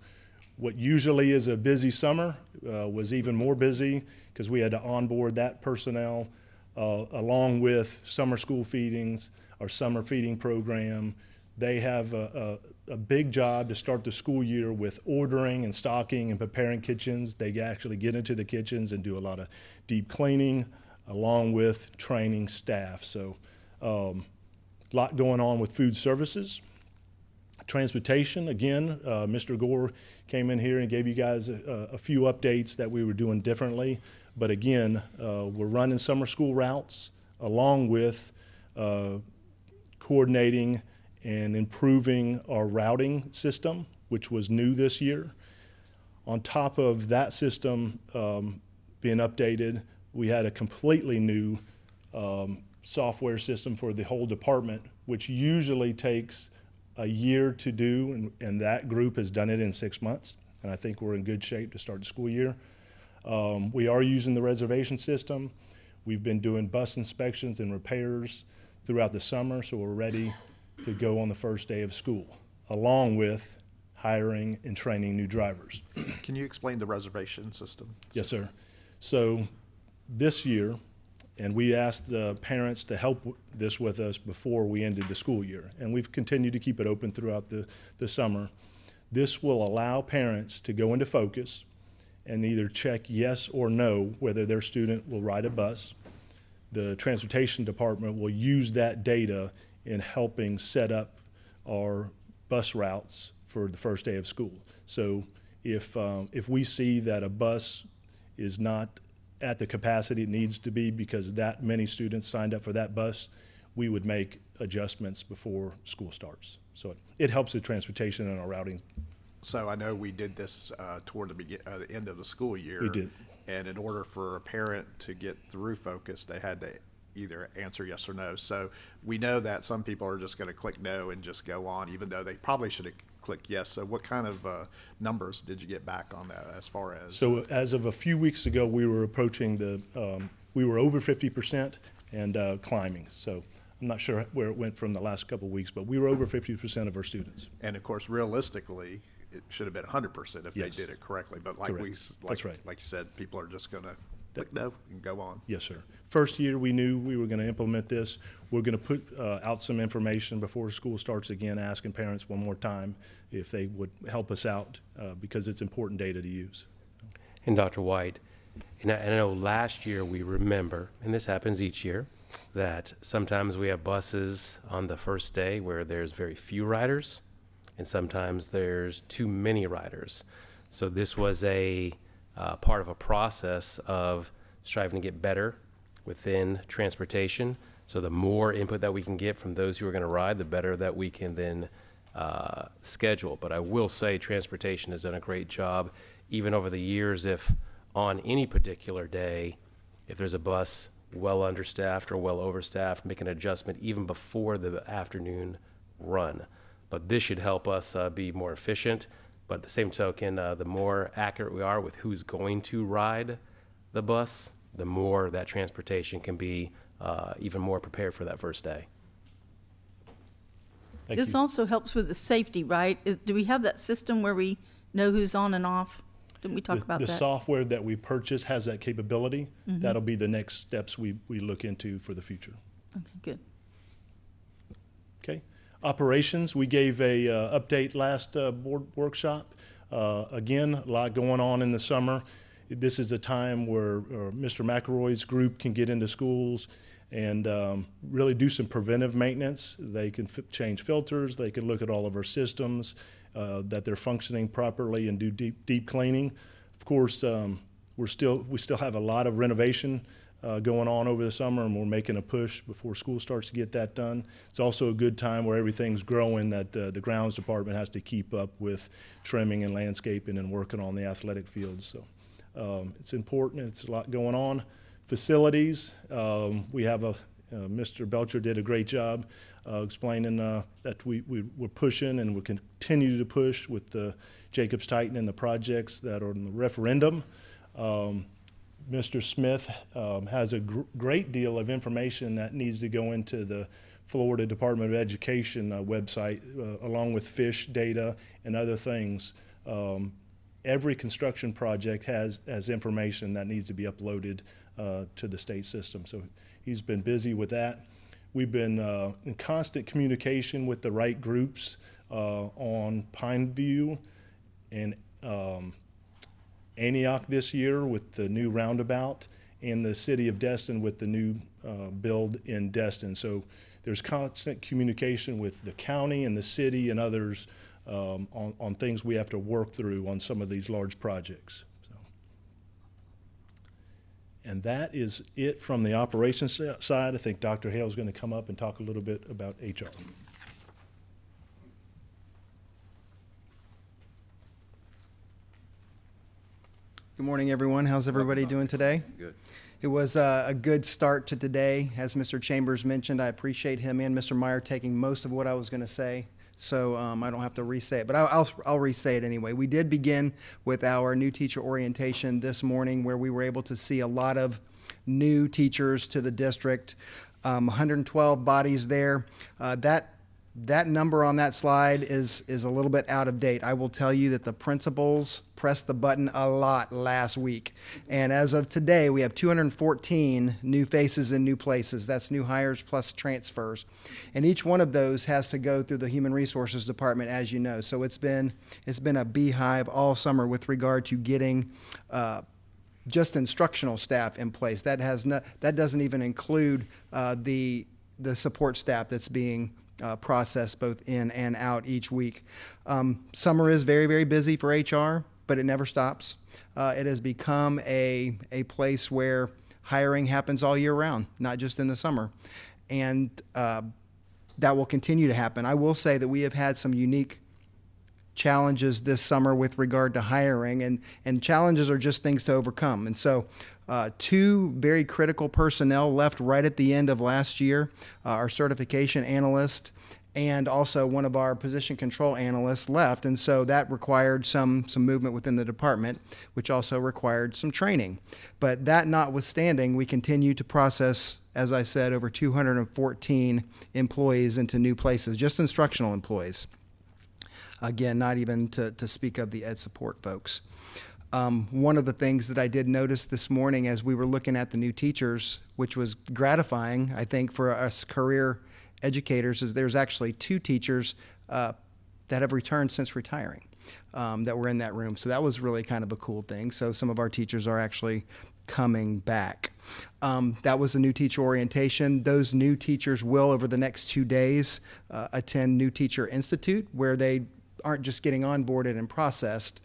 Speaker 9: what usually is a busy summer was even more busy because we had to onboard that personnel along with summer school feedings, our summer feeding program, They have a big job to start the school year with ordering and stocking and preparing kitchens. They actually get into the kitchens and do a lot of deep cleaning along with training staff. So a lot going on with food services. Transportation, again, Mr. Gore came in here and gave you guys a few updates that we were doing differently. But again, we're running summer school routes along with coordinating and improving our routing system, which was new this year. On top of that system being updated, we had a completely new software system for the whole department, which usually takes a year to do, and that group has done it in 6 months. And I think we're in good shape to start the school year. We are using the reservation system. We've been doing bus inspections and repairs throughout the summer, so we're ready to go on the first day of school, along with hiring and training new drivers.
Speaker 4: Can you explain the reservation system?
Speaker 9: Yes, sir. So this year, and we asked the parents to help this with us before we ended the school year, and we've continued to keep it open throughout the summer. This will allow parents to go into Focus and either check yes or no whether their student will ride a bus. The transportation department will use that data in helping set up our bus routes for the first day of school. So if we see that a bus is not at the capacity it needs to be because that many students signed up for that bus, we would make adjustments before school starts. So it helps with transportation and our routing.
Speaker 4: So I know we did this toward the end of the school year.
Speaker 9: We did.
Speaker 4: And in order for a parent to get through Focus, they had to either answer yes or no. So we know that some people are just going to click no and just go on, even though they probably should have clicked yes. So what kind of numbers did you get back on that as far as?
Speaker 9: So as of a few weeks ago, we were approaching we were over 50% and climbing. So I'm not sure where it went from the last couple of weeks, but we were over 50% of our students.
Speaker 4: And of course, realistically, it should have been 100% if
Speaker 9: Yes.
Speaker 4: they did it correctly. But like
Speaker 9: Correct. That's right.
Speaker 4: like you said, people are just going to click no and go on.
Speaker 9: Yes, sir. First year, we knew we were going to implement this. We're going to put out some information before school starts again, asking parents one more time if they would help us out because it's important data to use.
Speaker 6: And Dr. White, and I know last year we remember, and this happens each year, that sometimes we have buses on the first day where there's very few riders, and sometimes there's too many riders. So this was a part of a process of striving to get better within transportation. So the more input that we can get from those who are going to ride, the better that we can then schedule. But I will say transportation has done a great job, even over the years, if on any particular day, if there's a bus well understaffed or well overstaffed, make an adjustment even before the afternoon run. But this should help us be more efficient. But at the same token, the more accurate we are with who's going to ride the bus, the more that transportation can be even more prepared for that first day.
Speaker 9: Thank
Speaker 3: This
Speaker 9: you.
Speaker 3: also helps with the safety, right? Do we have that system where we know who's on and off? Didn't we talk about
Speaker 9: The
Speaker 3: that?
Speaker 9: software that we purchase has that capability. That'll be the next steps we look into for the future.
Speaker 3: Okay, good.
Speaker 9: Okay. Operations, we gave a update last board workshop. Again, a lot going on in the summer. This is a time where Mr. McElroy's group can get into schools and really do some preventive maintenance. They can change filters. They can look at all of our systems, that they're functioning properly, and do deep cleaning. Of course, we still have a lot of renovation going on over the summer, and we're making a push before school starts to get that done. It's also a good time where everything's growing that the grounds department has to keep up with trimming and landscaping and working on the athletic fields. So it's important. It's a lot going on. Facilities, we have Mr. Belcher did a great job explaining that we're pushing and we continue to push with the Jacobs Titan and the projects that are in the referendum. Mr. Smith has a great deal of information that needs to go into the Florida Department of Education website, along with fish data and other things. Every construction project has information that needs to be uploaded to the state system. So he's been busy with that. We've been in constant communication with the right groups on Pineview and Antioch this year with the new roundabout, and the city of Destin with the new build in Destin. So there's constant communication with the county and the city and others on things we have to work through on some of these large projects. So. And that is it from the operations side. I think Dr. Hale is going to come up and talk a little bit about HR.
Speaker 5: Good morning, everyone. How's everybody doing today?
Speaker 1: Good.
Speaker 5: It was a good start to today. As Mr. Chambers mentioned, I appreciate him and Mr. Meyer taking most of what I was going to say, so I don't have to re-say it, but I'll re-say it anyway. We did begin with our new teacher orientation this morning, where we were able to see a lot of new teachers to the district, 112 bodies there. That number on that slide is a little bit out of date. I will tell you that the principals pressed the button a lot last week. And as of today, we have 214 new faces in new places. That's new hires plus transfers. And each one of those has to go through the Human Resources Department, as you know. So it's been a beehive all summer with regard to getting just instructional staff in place. That doesn't even include the support staff that's being process both in and out each week. Summer is very, very busy for HR, but it never stops. It has become a place where hiring happens all year round, not just in the summer. And that will continue to happen. I will say that we have had some unique challenges this summer with regard to hiring, and challenges are just things to overcome. And so two very critical personnel left right at the end of last year, our certification analyst and also one of our position control analysts left. And so that required some movement within the department, which also required some training. But that notwithstanding, we continue to process, as I said, over 214 employees into new places, just instructional employees. Again, not even to speak of the ed support folks. One of the things that I did notice this morning as we were looking at the new teachers, which was gratifying, I think, for us career educators, is there's actually 2 teachers that have returned since retiring that were in that room. So that was really kind of a cool thing. So some of our teachers are actually coming back. That was a new teacher orientation. Those new teachers will, over the next 2 days, attend New Teacher Institute, where they aren't just getting onboarded and processed.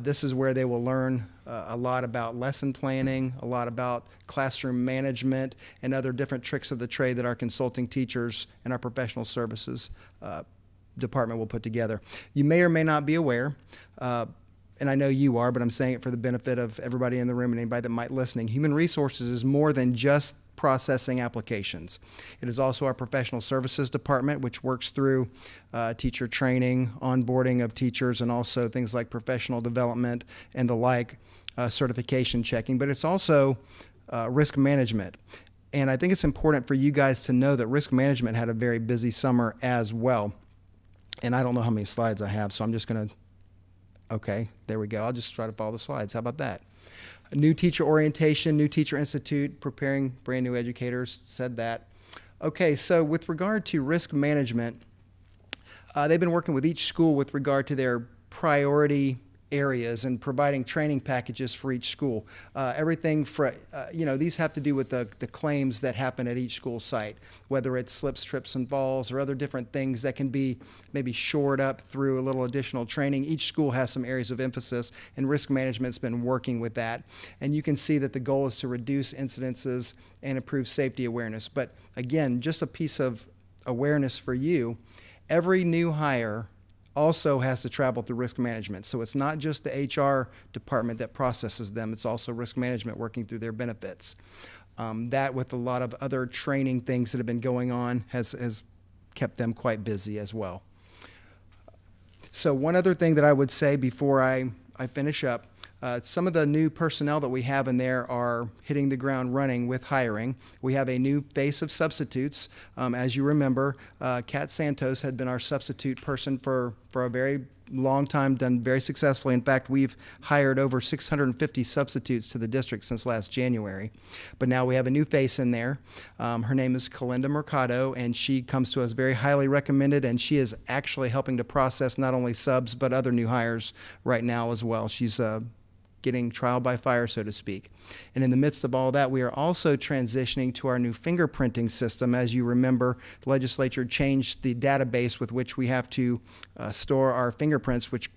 Speaker 5: This is where they will learn a lot about lesson planning, a lot about classroom management, and other different tricks of the trade that our consulting teachers and our professional services department will put together. You may or may not be aware, and I know you are, but I'm saying it for the benefit of everybody in the room and anybody that might be listening. Human Resources is more than just processing applications. It is also our professional services department, which works through teacher training, onboarding of teachers, and also things like professional development and the like, certification checking. But it's also risk management. And I think it's important for you guys to know that risk management had a very busy summer as well. And I don't know how many slides I have, so I'm just going to, okay, there we go. I'll just try to follow the slides. How about that? New teacher orientation, New Teacher Institute, preparing brand new educators, said that. Okay, so with regard to risk management, they've been working with each school with regard to their priority areas and providing training packages for each school. Everything for, these have to do with the claims that happen at each school site, whether it's slips, trips, and falls, or other different things that can be maybe shored up through a little additional training. Each school has some areas of emphasis, and risk management's been working with that. And you can see that the goal is to reduce incidences and improve safety awareness. But again, just a piece of awareness for you, every new hire also has to travel through risk management. So it's not just the HR department that processes them, it's also risk management working through their benefits. That, with a lot of other training things that have been going on, has kept them quite busy as well. So one other thing that I would say before I finish up, some of the new personnel that we have in there are hitting the ground running with hiring. We have a new face of substitutes. As you remember, Kat Santos had been our substitute person for a very long time, done very successfully. In fact, we've hired over 650 substitutes to the district since last January. But now we have a new face in there. Her name is Kalinda Mercado, and she comes to us very highly recommended, and she is actually helping to process not only subs but other new hires right now as well. She's getting trial by fire, so to speak. And in the midst of all that, we are also transitioning to our new fingerprinting system. As you remember, the legislature changed the database with which we have to store our fingerprints, which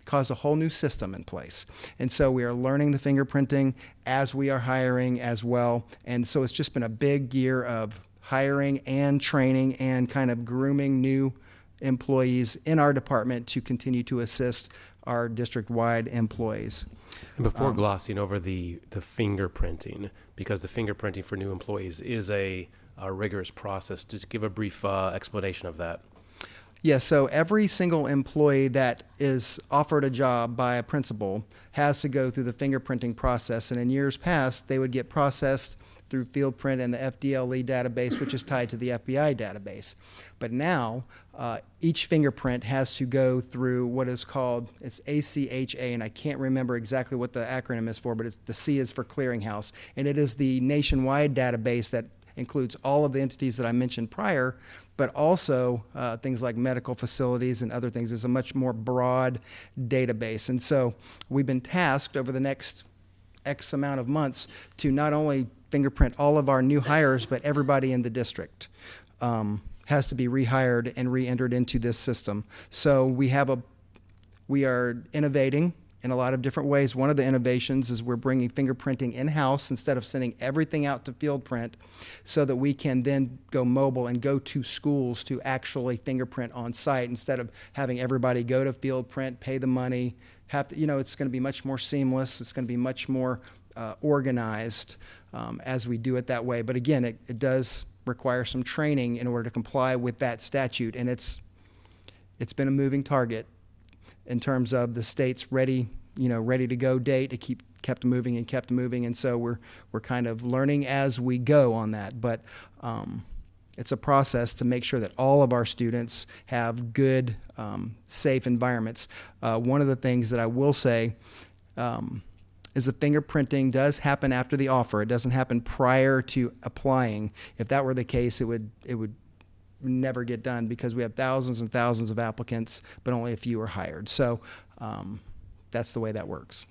Speaker 5: caused a whole new system in place. And so we are learning the fingerprinting as we are hiring as well. And so it's just been a big year of hiring and training and kind of grooming new employees in our department to continue to assist our district-wide employees.
Speaker 6: And before glossing over the fingerprinting, because the fingerprinting for new employees is a rigorous process, just give a brief explanation of that.
Speaker 5: Yeah, so every single employee that is offered a job by a principal has to go through the fingerprinting process. And in years past, they would get processed through FieldPrint and the FDLE database, which is tied to the FBI database. But now, each fingerprint has to go through what is called, it's ACHA, and I can't remember exactly what the acronym is for, but it's, the C is for Clearinghouse. And it is the nationwide database that includes all of the entities that I mentioned prior, but also things like medical facilities and other things. It's a much more broad database. And so we've been tasked over the next X amount of months to not only fingerprint all of our new hires, but everybody in the district has to be rehired and re-entered into this system. So we are innovating in a lot of different ways. One of the innovations is we're bringing fingerprinting in-house instead of sending everything out to FieldPrint, so that we can then go mobile and go to schools to actually fingerprint on site instead of having everybody go to FieldPrint, pay the money, have to, it's going to be much more seamless. It's going to be much more organized as we do it that way. But again, it does require some training in order to comply with that statute, and it's been a moving target in terms of the state's ready to go date. It kept moving, and so we're kind of learning as we go on that. But it's a process to make sure that all of our students have good, safe environments. One of the things that I will say is the fingerprinting does happen after the offer. It doesn't happen prior to applying. If that were the case, it would never get done, because we have thousands and thousands of applicants, but only a few are hired. So that's the way that works.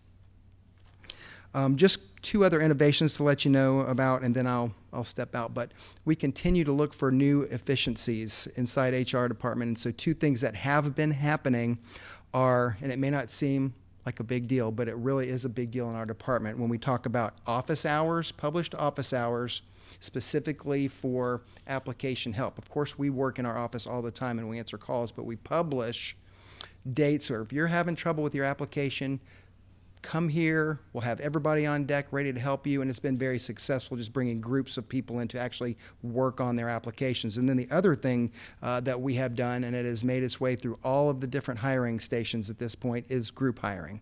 Speaker 5: Just two other innovations to let you know about, and then I'll step out. But we continue to look for new efficiencies inside HR department. And so two things that have been happening are, and it may not seem like a big deal, but it really is a big deal in our department. When we talk about office hours, published office hours, specifically for application help. Of course, we work in our office all the time and we answer calls, but we publish dates, or if you're having trouble with your application, come here. We'll have everybody on deck ready to help you. And it's been very successful, just bringing groups of people in to actually work on their applications. And then the other thing that we have done, and it has made its way through all of the different hiring stations at this point, is group hiring.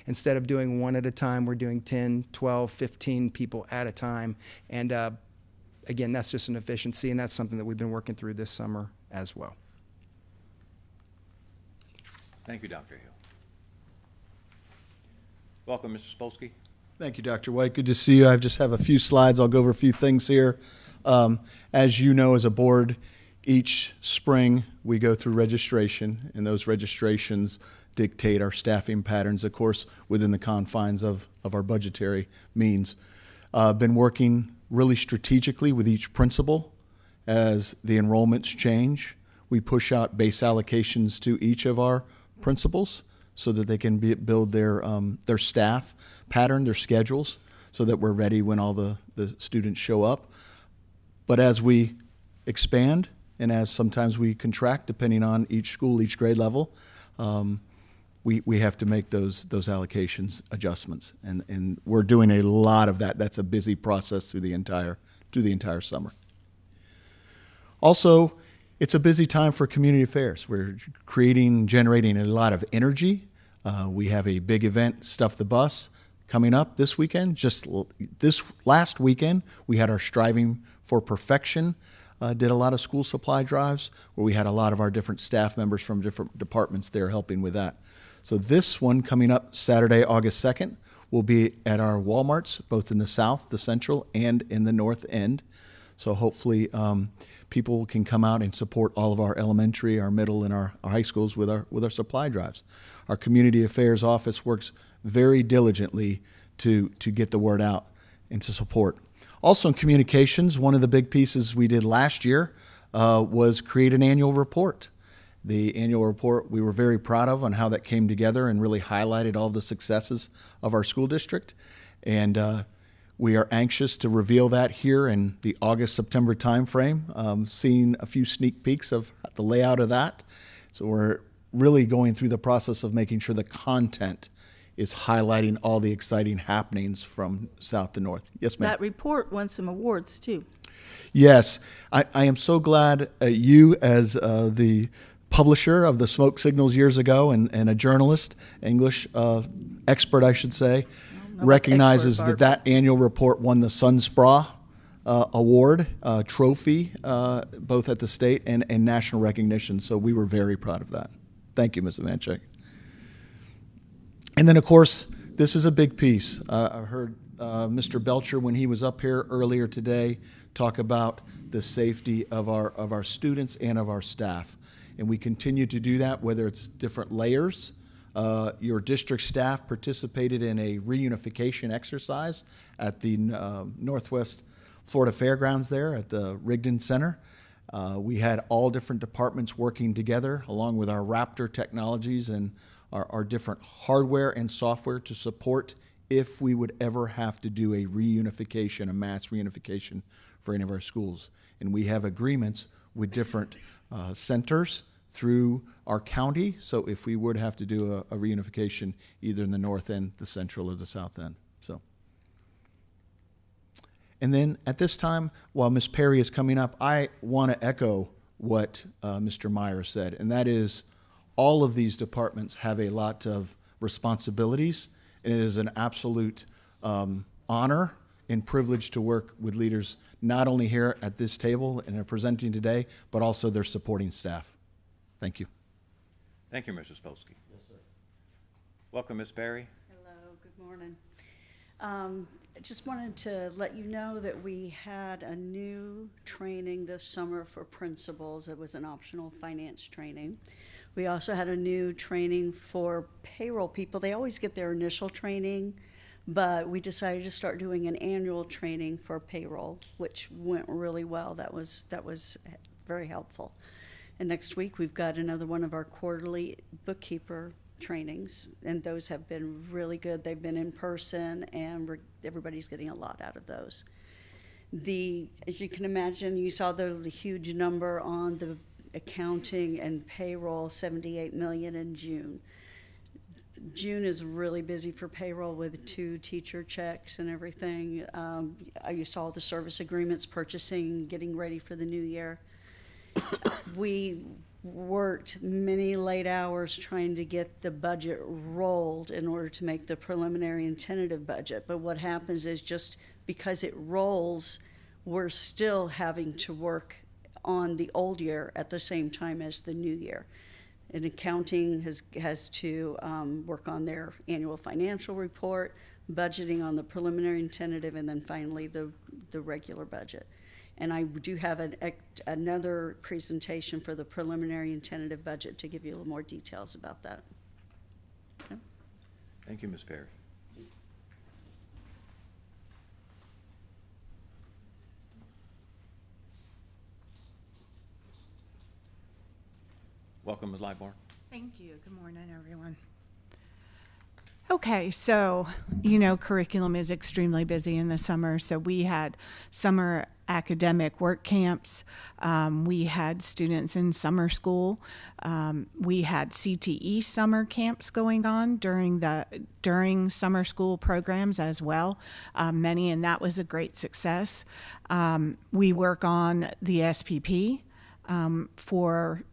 Speaker 5: Instead of doing one at a time, we're doing 10, 12, 15 people at a time. And again, that's just an efficiency, and that's something that we've been working through this summer as well.
Speaker 1: Thank you, Dr. Hill. Welcome, Mr. Spolsky.
Speaker 8: Thank you, Dr. White. Good to see you. I just have a few slides. I'll go over a few things here. As you know, as a board, each spring we go through registration, and those registrations dictate our staffing patterns, of course, within the confines of our budgetary means. Been working really strategically with each principal as the enrollments change. We push out base allocations to each of our principals so that they can build their staff pattern, their schedules, so that we're ready when all the students show up. But as we expand and as sometimes we contract, depending on each school, each grade level, we have to make those allocations adjustments, and we're doing a lot of that. That's a busy process through the entire summer. Also, it's a busy time for community affairs. We're generating a lot of energy. We have a big event, Stuff the Bus, coming up this weekend. Just this last weekend, we had our Striving for Perfection did a lot of school supply drives where we had a lot of our different staff members from different departments there helping with that. So this one coming up Saturday, August 2nd, will be at our Walmarts, both in the south, the central, and in the north end. So hopefully people can come out and support all of our elementary, our middle, and our high schools with our supply drives. Our community affairs office works very diligently to get the word out and to support. Also in communications, one of the big pieces we did last year was create an annual report. The annual report we were very proud of on how that came together and really highlighted all the successes of our school district. And we are anxious to reveal that here in the August-September timeframe, seeing a few sneak peeks of the layout of that. So we're really going through the process of making sure the content is highlighting all the exciting happenings from south to north. Yes, ma'am.
Speaker 3: That report won some awards too.
Speaker 8: Yes, I am so glad you, as the publisher of the Smoke Signals years ago and a journalist, English expert, I should say, recognizes that annual report won the SunSpra Award trophy, both at the state and national recognition. So we were very proud of that. Thank you, Ms. Ivanchik. And then, of course, this is a big piece. I heard Mr. Belcher, when he was up here earlier today, talk about the safety of our students and of our staff. And we continue to do that, whether it's different layers. Your district staff participated in a reunification exercise at the Northwest Florida Fairgrounds there at the Rigdon Center. We had all different departments working together along with our Raptor technologies and our different hardware and software to support if we would ever have to do a reunification, a mass reunification for any of our schools. And we have agreements with different centers through our county, so if we would have to do a reunification either in the north end, the central, or the south end. So. And then at this time, while Ms. Perry is coming up, I want to echo what Mr. Meyer said, and that is all of these departments have a lot of responsibilities, and it is an absolute honor and privilege to work with leaders not only here at this table and are presenting today, but also their supporting staff. Thank you.
Speaker 1: Thank you, Mr. Spolsky. Yes, sir. Welcome, Ms. Perry.
Speaker 10: Hello, good morning. I just wanted to let you know that we had a new training this summer for principals. It was an optional finance training. We also had a new training for payroll people. They always get their initial training, but we decided to start doing an annual training for payroll, which went really well. That was very helpful. And next week we've got another one of our quarterly bookkeeper trainings, and those have been really good. They've been in person, and everybody's getting a lot out of those. As you can imagine, you saw the huge number on the accounting and payroll, 78 million in June. June is really busy for payroll with 2 teacher checks and everything. You saw the service agreements, purchasing, getting ready for the new year. We worked many late hours trying to get the budget rolled in order to make the preliminary and tentative budget. But what happens is, just because it rolls, we're still having to work on the old year at the same time as the new year. And accounting has to work on their annual financial report, budgeting on the preliminary and tentative, and then finally the regular budget. And I do have another presentation for the preliminary and tentative budget to give you a little more details about that. Okay.
Speaker 1: Thank you, Ms. Perry. Welcome, Ms. Lightborn.
Speaker 11: Thank you. Good morning, everyone. Okay, so you know curriculum is extremely busy in the summer. So we had summer academic work camps. We had students in summer school. We had CTE summer camps going on during summer school programs as well. Many, and that was a great success. We work on the SPP for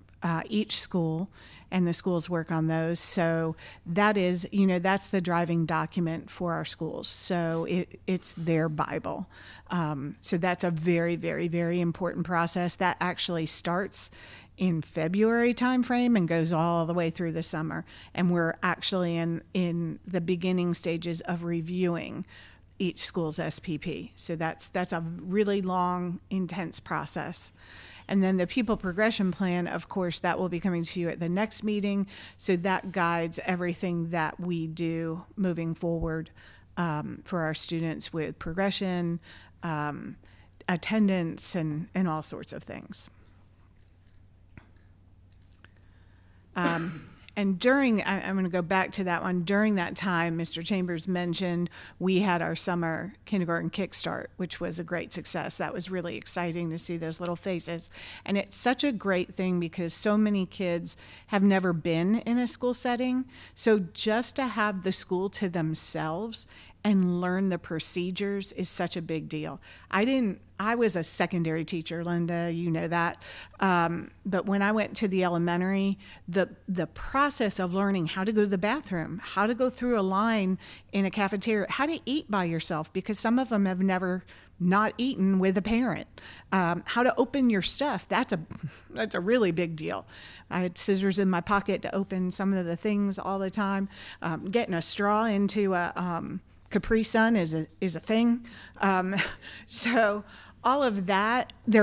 Speaker 11: each school. and the schools work on those. So that is, you know, that's the driving document for our schools. So it's their Bible. So that's a very, very, very important process that actually starts in February timeframe and goes all the way through the summer. And we're actually in the beginning stages of reviewing each school's SPP. So that's a really long, intense process. And then the pupil progression plan, of course, that will be coming to you at the next meeting. So that guides everything that we do moving forward for our students with progression, attendance, and all sorts of things. And during, I'm going to go back to that one, during that time, Mr. Chambers mentioned we had our summer kindergarten kickstart, which was a great success. That was really exciting to see those little faces. And it's such a great thing because so many kids have never been in a school setting. So just to have the school to themselves and learn the procedures is such a big deal. I was a secondary teacher, Linda, you know that. But when I went to the elementary, the process of learning how to go to the bathroom, how to go through a line in a cafeteria, how to eat by yourself, because some of them have never not eaten with a parent, how to open your stuff, that's a really big deal. I had scissors in my pocket to open some of the things all the time. Getting a straw into a Capri Sun is a thing. So all of that they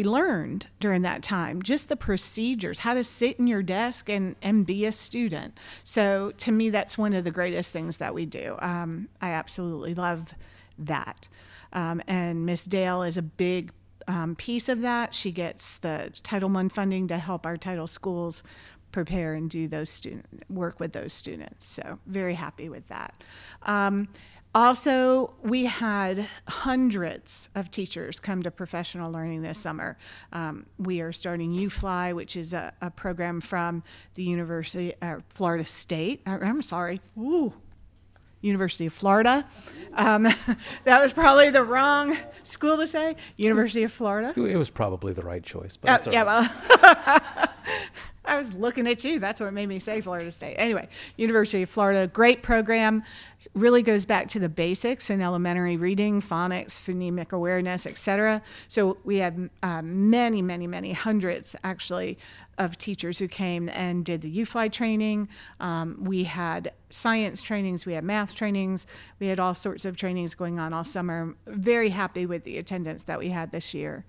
Speaker 11: learned during that time, just the procedures, how to sit in your desk and be a student. So to me, that's one of the greatest things that we do. I absolutely love that. And Miss Dale is a big piece of that. She gets the Title I funding to help our title schools prepare and do work with those students. So very happy with that. Also, we had hundreds of teachers come to professional learning this summer. We are starting UFly, which is a program from the University of Florida State. University of Florida. That was probably the wrong school to say. University of Florida.
Speaker 6: It was probably the right choice, but that's all
Speaker 11: yeah,
Speaker 6: right.
Speaker 11: well, I was looking at you. That's what made me say Florida State. Anyway, University of Florida, great program. Really goes back to the basics in elementary reading, phonics, phonemic awareness, etc. So we had many, many, many hundreds, actually, of teachers who came and did the UFly training. We had science trainings, we had math trainings, we had all sorts of trainings going on all summer. Very happy with the attendance that we had this year.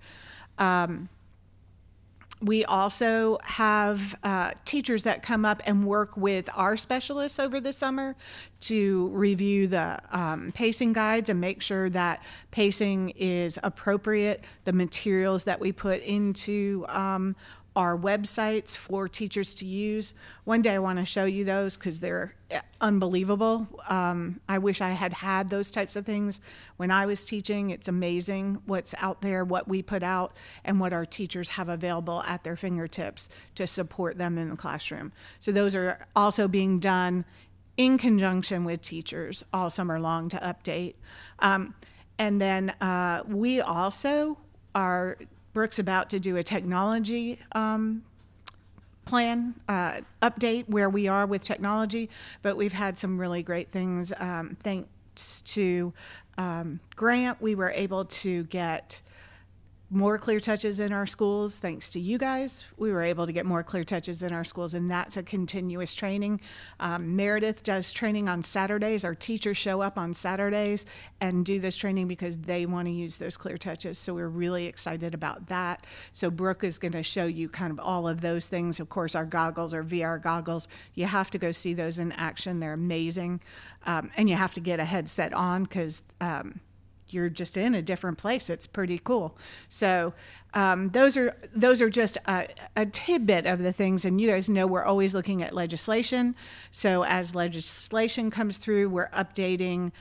Speaker 11: We also have teachers that come up and work with our specialists over the summer to review the pacing guides and make sure that pacing is appropriate, the materials that we put into our websites for teachers to use. One day I want to show you those because they're unbelievable. I wish I had those types of things when I was teaching. It's amazing what's out there, what we put out, and what our teachers have available at their fingertips to support them in the classroom. So those are also being done in conjunction with teachers all summer long to update. And then we also are Brooke's about to do a technology plan update where we are with technology, but we've had some really great things. Thanks to Grant, we were able to get more clear touches in our schools. Thanks to you guys, we were able to get more clear touches in our schools, and that's a continuous training. Meredith does training on Saturdays. Our teachers show up on Saturdays and do this training because they want to use those clear touches, so we're really excited about that. So Brooke is going to show you kind of all of those things. Of course, our goggles, our VR goggles, you have to go see those in action. They're amazing, and you have to get a headset on because you're just in a different place. It's pretty cool. So those are just a tidbit of the things. And you guys know we're always looking at legislation. So as legislation comes through, we're updating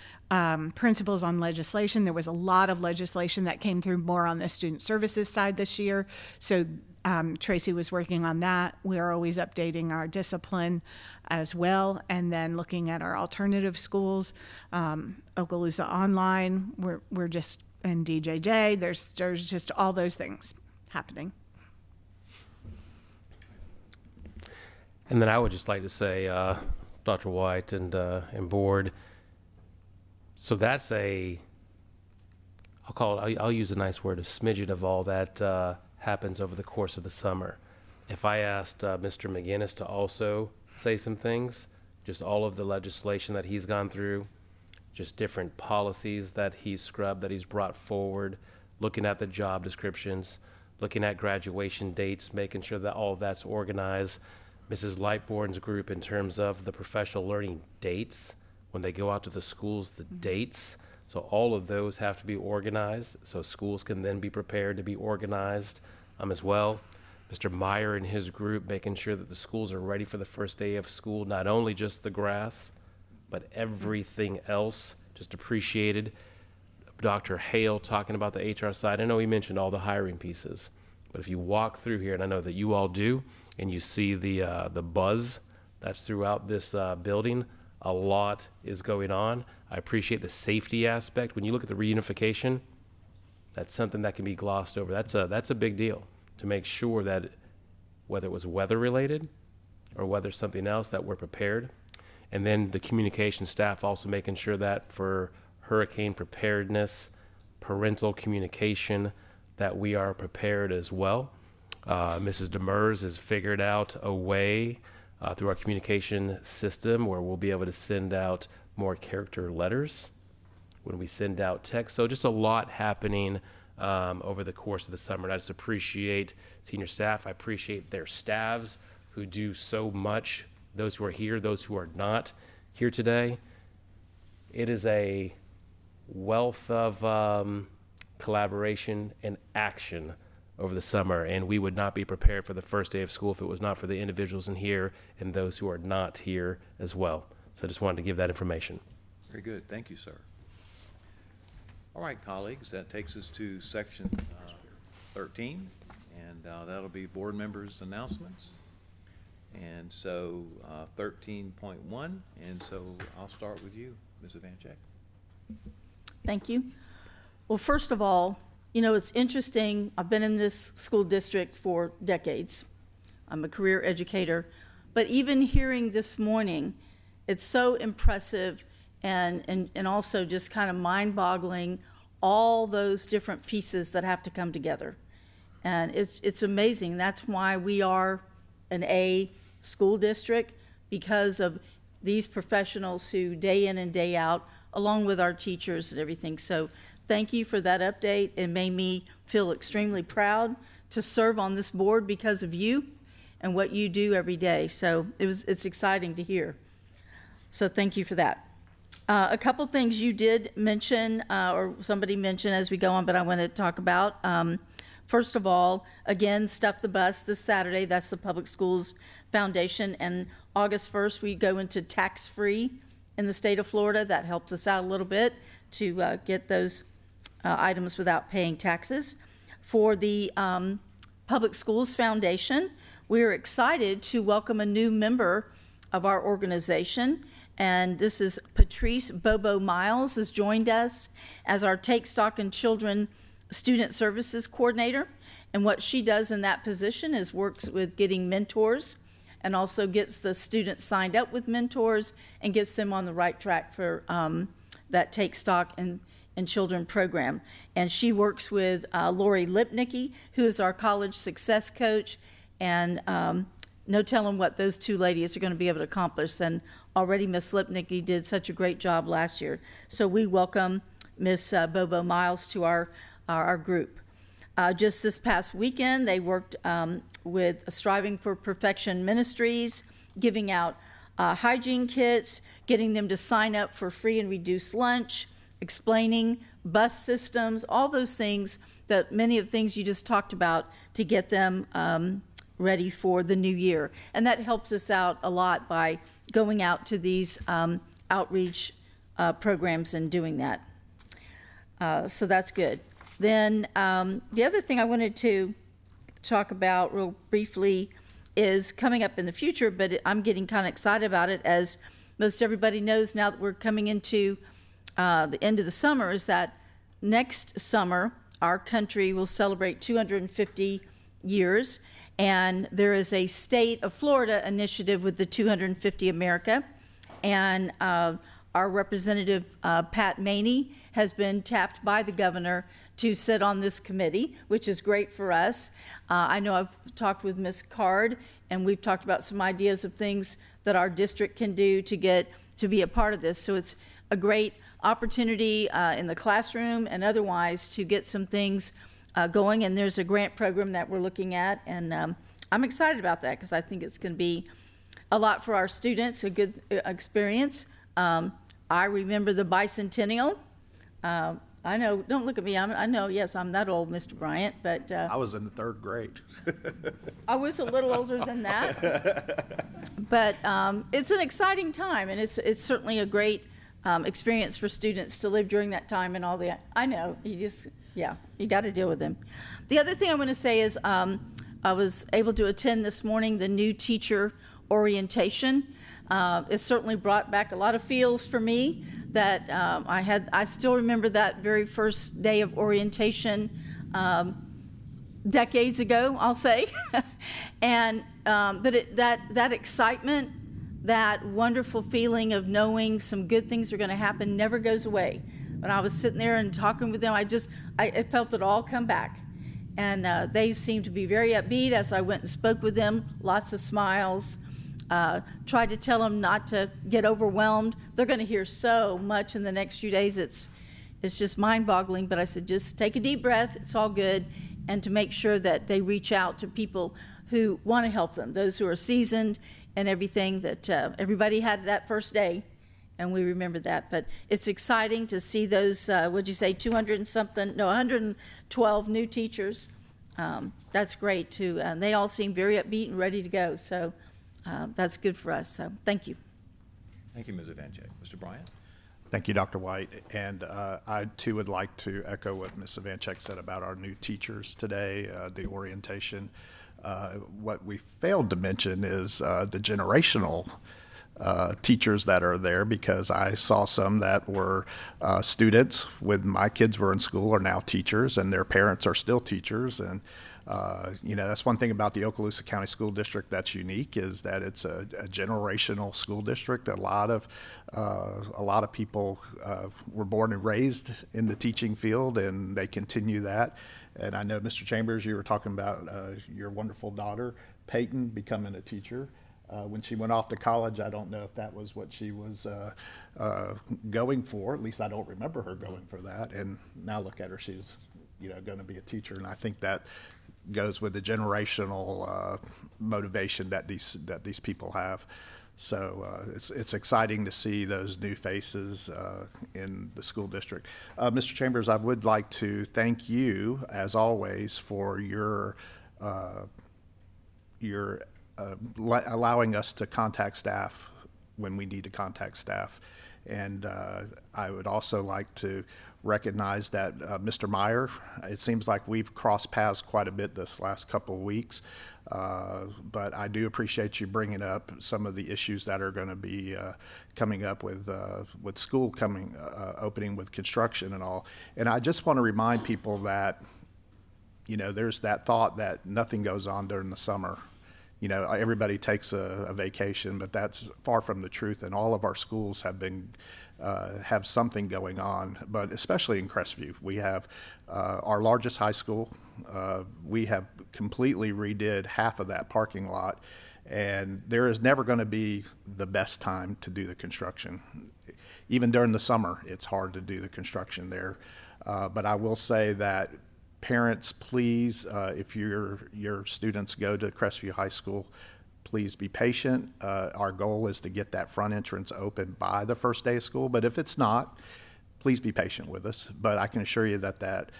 Speaker 11: principles on legislation. There was a lot of legislation that came through more on the student services side this year. So Tracy was working on that. We're always updating our discipline as well, and then looking at our alternative schools, Okaloosa Online. We're just in DJJ. There's just all those things happening.
Speaker 6: And then I would just like to say, Dr. White and board, so that's I'll use a nice word, a smidgen of all that happens over the course of the summer. If I asked Mr. McGinnis to also say some things, just all of the legislation that he's gone through, just different policies that he's scrubbed, that he's brought forward, looking at the job descriptions, looking at graduation dates, making sure that all of that's organized. Mrs. Lightbourne's group in terms of the professional learning dates, when they go out to the schools, the dates. So all of those have to be organized so schools can then be prepared to be organized as well. Mr. Meyer and his group making sure that the schools are ready for the first day of school, not only just the grass, but everything else, just appreciated. Dr. Hale talking about the HR side. I know he mentioned all the hiring pieces, but if you walk through here, and I know that you all do, and you see the buzz that's throughout this building, a lot is going on. I appreciate the safety aspect. When you look at the reunification, that's something that can be glossed over. That's a big deal, to make sure that whether it was weather related or whether something else, that we're prepared. And then the communication staff also making sure that for hurricane preparedness, parental communication, that we are prepared as well. Mrs. Demers has figured out a way through our communication system where we'll be able to send out more character letters when we send out text. So just a lot happening over the course of the summer. And I just appreciate senior staff. I appreciate their staffs who do so much, those who are here, those who are not here today. It is a wealth of collaboration and action over the summer, and we would not be prepared for the first day of school if it was not for the individuals in here and those who are not here as well. So I just wanted to give that information.
Speaker 1: Very good. Thank you, sir. All right, colleagues, that takes us to section 13, and that'll be board members' announcements. And so 13.1, and so I'll start with you, Mrs. Vanchek.
Speaker 3: Thank you. Well, first of all, you know, it's interesting. I've been in this school district for decades. I'm a career educator. But even hearing this morning, it's so impressive and also just kind of mind-boggling, all those different pieces that have to come together. And it's amazing. That's why we are an A school district, because of these professionals who day in and day out, along with our teachers and everything. So thank you for that update. It made me feel extremely proud to serve on this board because of you and what you do every day. So it's exciting to hear. So thank you for that. A couple things you did mention, or somebody mentioned as we go on, but I want to talk about. First of all, again, Stuff the Bus this Saturday. That's the Public Schools Foundation. And August 1st, we go into tax-free in the state of Florida. That helps us out a little bit to get those items without paying taxes. For the Public Schools Foundation, we're excited to welcome a new member of our organization. And this is Patrice Bobo Miles has joined us as our Take Stock in Children Student Services Coordinator. And what she does in that position is works with getting mentors and also gets the students signed up with mentors and gets them on the right track for that Take Stock in Children program. And she works with Lori Lipnicki, who is our college success coach, and no telling what those two ladies are going to be able to accomplish. And already Miss Lipnicki did such a great job last year. So we welcome Miss Bobo Miles to our group. Just this past weekend, they worked with Striving for Perfection Ministries, giving out hygiene kits, getting them to sign up for free and reduced lunch, explaining bus systems, all those things, that many of the things you just talked about, to get them ready for the new year. And that helps us out a lot by going out to these outreach programs and doing that. So that's good. Then the other thing I wanted to talk about real briefly is coming up in the future, but I'm getting kind of excited about it, as most everybody knows now that we're coming into the end of the summer, is that next summer our country will celebrate 250 years. And there is a State of Florida initiative with the 250 America. And our representative, Pat Maney, has been tapped by the governor to sit on this committee, which is great for us. I know I've talked with Ms. Card, and we've talked about some ideas of things that our district can do to get to be a part of this. So it's a great opportunity in the classroom and otherwise to get some things going. And there's a grant program that we're looking at, and I'm excited about that because I think it's going to be a lot for our students, a good experience. I remember the bicentennial. I know, don't look at me, I know, yes, I'm that old, Mr. Bryant, but
Speaker 4: I was in the 3rd grade.
Speaker 3: I was a little older than that. But it's an exciting time, and it's certainly a great experience for students to live during that time and all the, I know, you got to deal with them. The other thing I want to say is I was able to attend this morning the new teacher orientation. It certainly brought back a lot of feels for me that I still remember that very first day of orientation decades ago, I'll say. And that excitement, that wonderful feeling of knowing some good things are going to happen never goes away. When I was sitting there and talking with them, I felt it all come back. And they seemed to be very upbeat as I went and spoke with them, lots of smiles. Tried to tell them not to get overwhelmed. They're going to hear so much in the next few days. It's just mind-boggling. But I said, just take a deep breath. It's all good. And to make sure that they reach out to people who want to help them, those who are seasoned and everything, that everybody had that first day. And we remember that. But it's exciting to see those, what'd you say, 112 new teachers. That's great, too. And they all seem very upbeat and ready to go. So that's good for us. So thank you.
Speaker 1: Thank you, Ms. Evanchik. Mr. Bryant?
Speaker 4: Thank you, Dr. White. And I, too, would like to echo what Ms. Evanchik said about our new teachers today, the orientation. What we failed to mention is the generational teachers that are there, because I saw some that were students when my kids were in school are now teachers, and their parents are still teachers. And that's one thing about the Okaloosa County School District that's unique, is that it's a generational school district. A lot of people were born and raised in the teaching field, and they continue that. And I know, Mr. Chambers, you were talking about your wonderful daughter, Peyton, becoming a teacher. When she went off to college, I don't know if that was what she was going for. At least I don't remember her going for that. And now look at her; she's, going to be a teacher. And I think that goes with the generational motivation that these people have. So it's exciting to see those new faces in the school district. Mr. Chambers, I would like to thank you, as always, for your allowing us to contact staff when we need to contact staff. And I would also like to recognize that Mr. Meyer, it seems like we've crossed paths quite a bit this last couple of weeks, but I do appreciate you bringing up some of the issues that are going to be coming up with school opening with construction and all. And I just want to remind people that, there's that thought that nothing goes on during the summer. Everybody takes a vacation, but that's far from the truth. And all of our schools have something going on, but especially in Crestview. We have our largest high school. We have completely redid half of that parking lot, and there is never going to be the best time to do the construction. Even during the summer, it's hard to do the construction there. But I will say that parents, please, if your students go to Crestview High School, please be patient. Our goal is to get that front entrance open by the first day of school, but if it's not, please be patient with us. But I can assure you that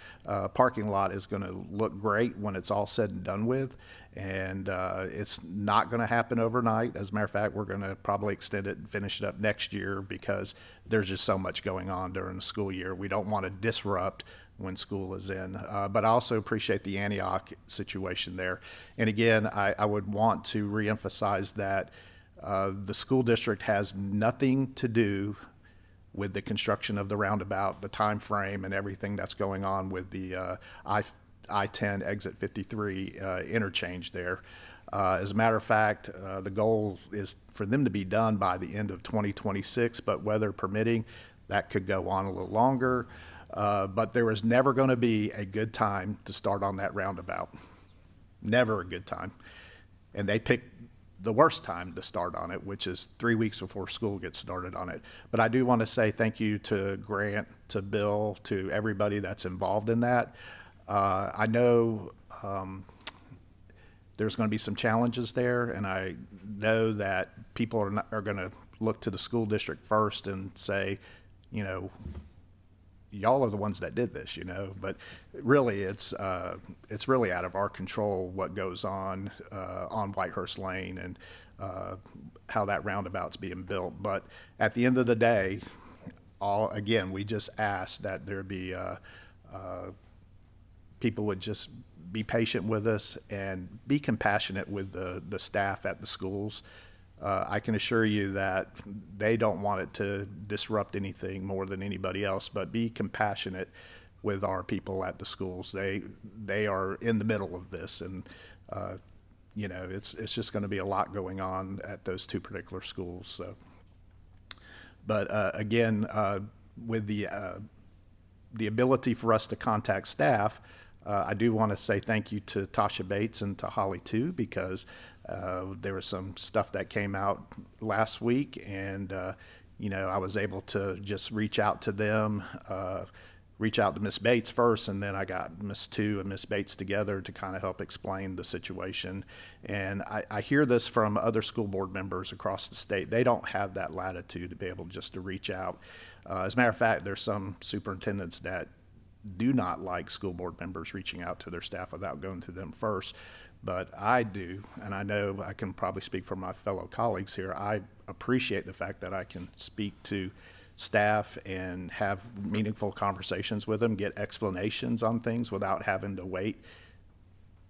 Speaker 4: parking lot is going to look great when it's all said and done with, and it's not going to happen overnight. As a matter of fact, we're going to probably extend it and finish it up next year, because there's just so much going on during the school year. We don't want to disrupt when school is in. But I also appreciate the Antioch situation there. And again, I would want to reemphasize that the school district has nothing to do with the construction of the roundabout, the time frame, and everything that's going on with the I-10 exit 53 interchange there. As a matter of fact, the goal is for them to be done by the end of 2026, but weather permitting, that could go on a little longer. But there was never going to be a good time to start on that roundabout. Never a good time. And they picked the worst time to start on it, which is 3 weeks before school gets started on it. But I do want to say thank you to Grant, to Bill, to everybody that's involved in that. I know there's going to be some challenges there, and I know that people are going to look to the school district first and say, you know, y'all are the ones that did this, you know, but really it's really out of our control what goes on Whitehurst Lane and how that roundabout's being built. But at the end of the day, again, we just ask that there be people would just be patient with us and be compassionate with the staff at the schools. I can assure you that they don't want it to disrupt anything more than anybody else, but be compassionate with our people at the schools. They are in the middle of this, and you know, it's just going to be a lot going on at those two particular schools. So, but again, with the ability for us to contact staff, I do want to say thank you to Tasha Bates and to Holly too, because there was some stuff that came out last week, and you know, I was able to just reach out to them, reach out to Miss Bates first, and then I got Miss Tu and Miss Bates together to kind of help explain the situation. And I hear this from other school board members across the state. They don't have that latitude to be able just to reach out. As a matter of fact, there's some superintendents that do not like school board members reaching out to their staff without going to them first. But I do, and I know I can probably speak for my fellow colleagues here. I appreciate the fact that I can speak to staff and have meaningful conversations with them, get explanations on things without having to wait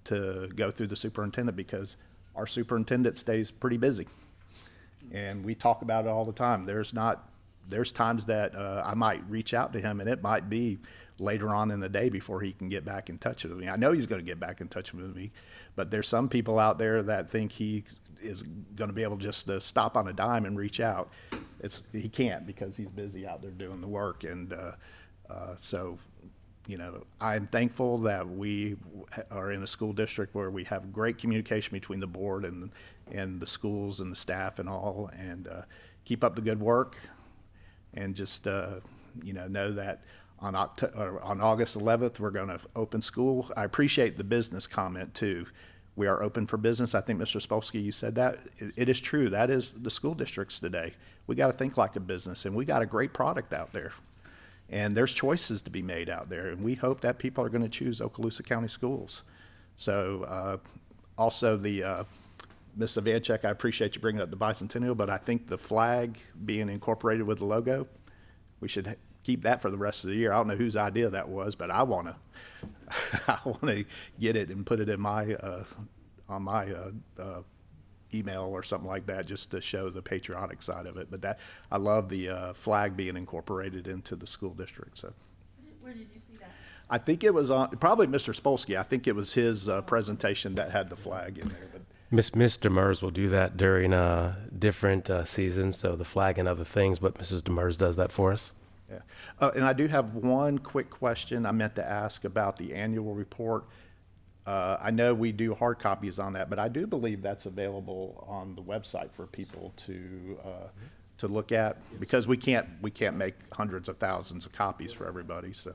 Speaker 4: to go through the superintendent, because our superintendent stays pretty busy. And we talk about it all the time. There's times that I might reach out to him, and it might be later on in the day before he can get back in touch with me. I know he's going to get back in touch with me, but there's some people out there that think he is going to be able just to stop on a dime and reach out. He can't, because he's busy out there doing the work. And so, you know, I'm thankful that we are in a school district where we have great communication between the board and the schools and the staff and all, and keep up the good work. And just, you know that on August 11th, we're going to open school. I appreciate the business comment too. We are open for business. I think, Mr. Spolsky, you said that. It is true. That is the school districts today. We got to think like a business, and we got a great product out there. And there's choices to be made out there, and we hope that people are going to choose Okaloosa County Schools. So also Ms. Ivanchek, I appreciate you bringing up the bicentennial, but I think the flag being incorporated with the logo, we should keep that for the rest of the year. I don't know whose idea that was, but I want to get it and put it in my on my email or something like that, just to show the patriotic side of it. But I love the flag being incorporated into the school district. So,
Speaker 3: Where did you see that?
Speaker 4: I think it was on probably Mr. Spolsky. I think it was his presentation that had the flag in there. But
Speaker 6: Miss Demers will do that during different seasons, so the flag and other things, but Mrs. Demers does that for us.
Speaker 4: Yeah. And I do have one quick question I meant to ask about the annual report. I know we do hard copies on that, but I do believe that's available on the website for people to look at, because we can't make hundreds of thousands of copies for everybody. So.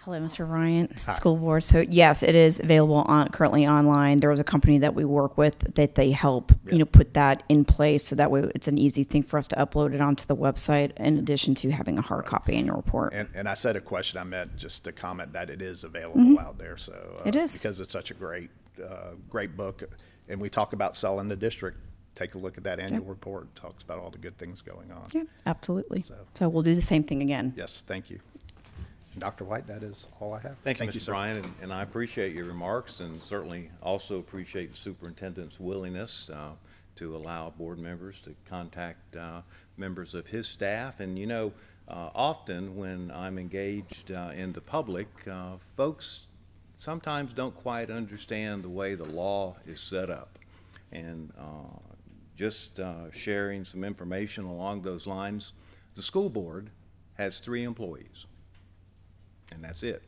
Speaker 12: Hello, Mr. Bryant, School Board. So yes, it is available currently online. There was a company that we work with that they help, put that in place, so that way it's an easy thing for us to upload it onto the website, in addition to having a hard copy annual report.
Speaker 4: And I said a question, I meant just to comment that it is available out there. So
Speaker 12: it is,
Speaker 4: because it's such a great book, and we talk about selling the district. Take a look at that annual report. It talks about all the good things going on.
Speaker 12: Yeah, absolutely. So we'll do the same thing again.
Speaker 4: Yes, thank you. Dr. White, that is all I have.
Speaker 1: Thank you, Mr. Bryan, and I appreciate your remarks, and certainly also appreciate the superintendent's willingness to allow board members to contact members of his staff. And Often when I'm engaged in the public, folks sometimes don't quite understand the way the law is set up. And just sharing some information along those lines, the school board has 3 employees, and that's it.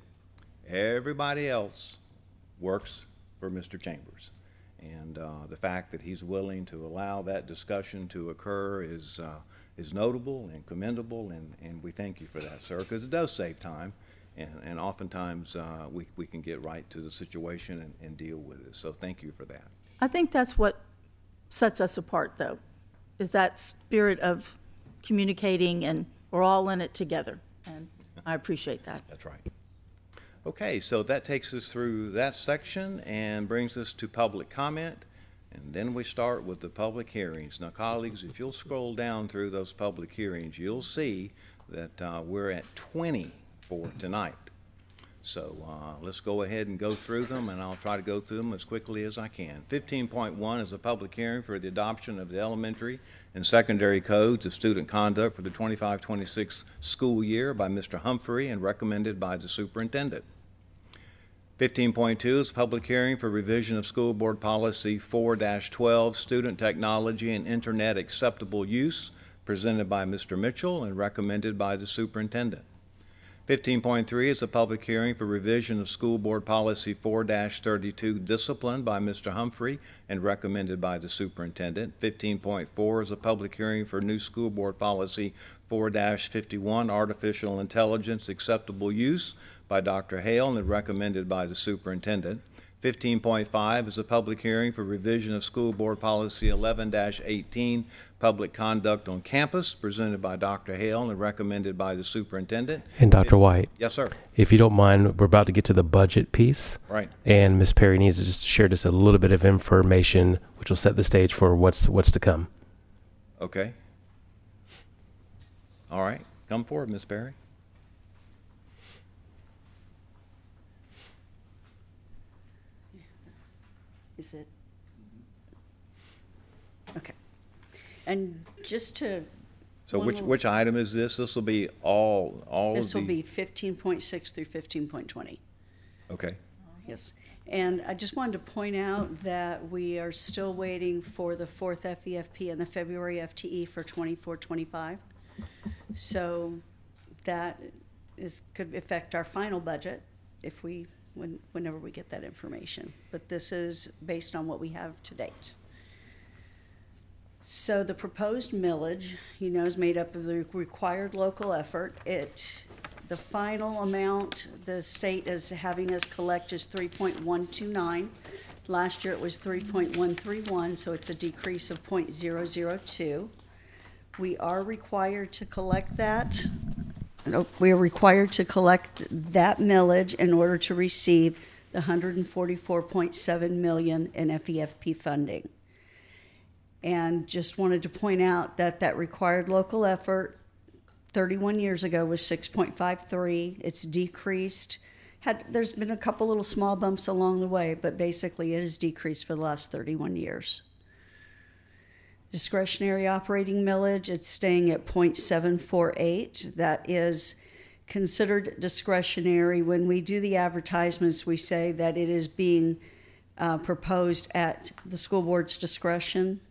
Speaker 1: Everybody else works for Mr. Chambers. And the fact that he's willing to allow that discussion to occur is notable and commendable, and we thank you for that, sir, because it does save time, and oftentimes we can get right to the situation and deal with it. So thank you for that.
Speaker 3: I think that's what sets us apart, though, is that spirit of communicating, and we're all in it together, and I appreciate that.
Speaker 1: That's right. Okay, so that takes us through that section and brings us to public comment, and then we start with the public hearings. Now, colleagues, if you'll scroll down through those public hearings, you'll see that we're at 20 for tonight. So let's go ahead and go through them, and I'll try to go through them as quickly as I can. 15.1 is a public hearing for the adoption of the elementary and secondary codes of student conduct for the 25-26 school year by Mr. Humphrey and recommended by the superintendent. 15.2 is a public hearing for revision of School Board Policy 4-12, Student Technology and Internet Acceptable Use, presented by Mr. Mitchell and recommended by the superintendent. 15.3 is a public hearing for revision of School Board Policy 4-32, Discipline, by Mr. Humphrey and recommended by the superintendent. 15.4 is a public hearing for new School Board Policy 4-51, Artificial Intelligence Acceptable Use, by Dr. Hale and recommended by the superintendent. 15.5 is a public hearing for revision of School Board Policy 11-18, Public Conduct on Campus, presented by Dr. Hale and recommended by the superintendent.
Speaker 6: And Dr. White,
Speaker 1: Yes, sir.
Speaker 6: if you don't mind, we're about to get to the budget piece.
Speaker 1: Right.
Speaker 6: And Ms. Perry needs to just share just a little bit of information, which will set the stage for what's to come.
Speaker 1: Okay. All right. Come forward, Ms. Perry.
Speaker 10: Is it? Okay. And just to.
Speaker 1: So
Speaker 10: one
Speaker 1: which
Speaker 10: little-
Speaker 1: which item is this? This will be all
Speaker 10: This
Speaker 1: of
Speaker 10: will
Speaker 1: the.
Speaker 10: be 15.6 through 15.20.
Speaker 1: Okay.
Speaker 10: Yes. And I just wanted to point out that we are still waiting for the 4th FEFP and the February FTE for 24-25. So that could affect our final budget if whenever we get that information. But this is based on what we have to date. So the proposed millage, is made up of the required local effort. The final amount the state is having us collect is 3.129. Last year it was 3.131, so it's a decrease of 0.002. We are required to collect that. We are required to collect that millage in order to receive the $144.7 million in FEFP funding. And just wanted to point out that required local effort 31 years ago was 6.53. It's decreased. There's been a couple little small bumps along the way, but basically it has decreased for the last 31 years. Discretionary operating millage, it's staying at 0.748. That is considered discretionary. When we do the advertisements, we say that it is being proposed at the school board's discretion.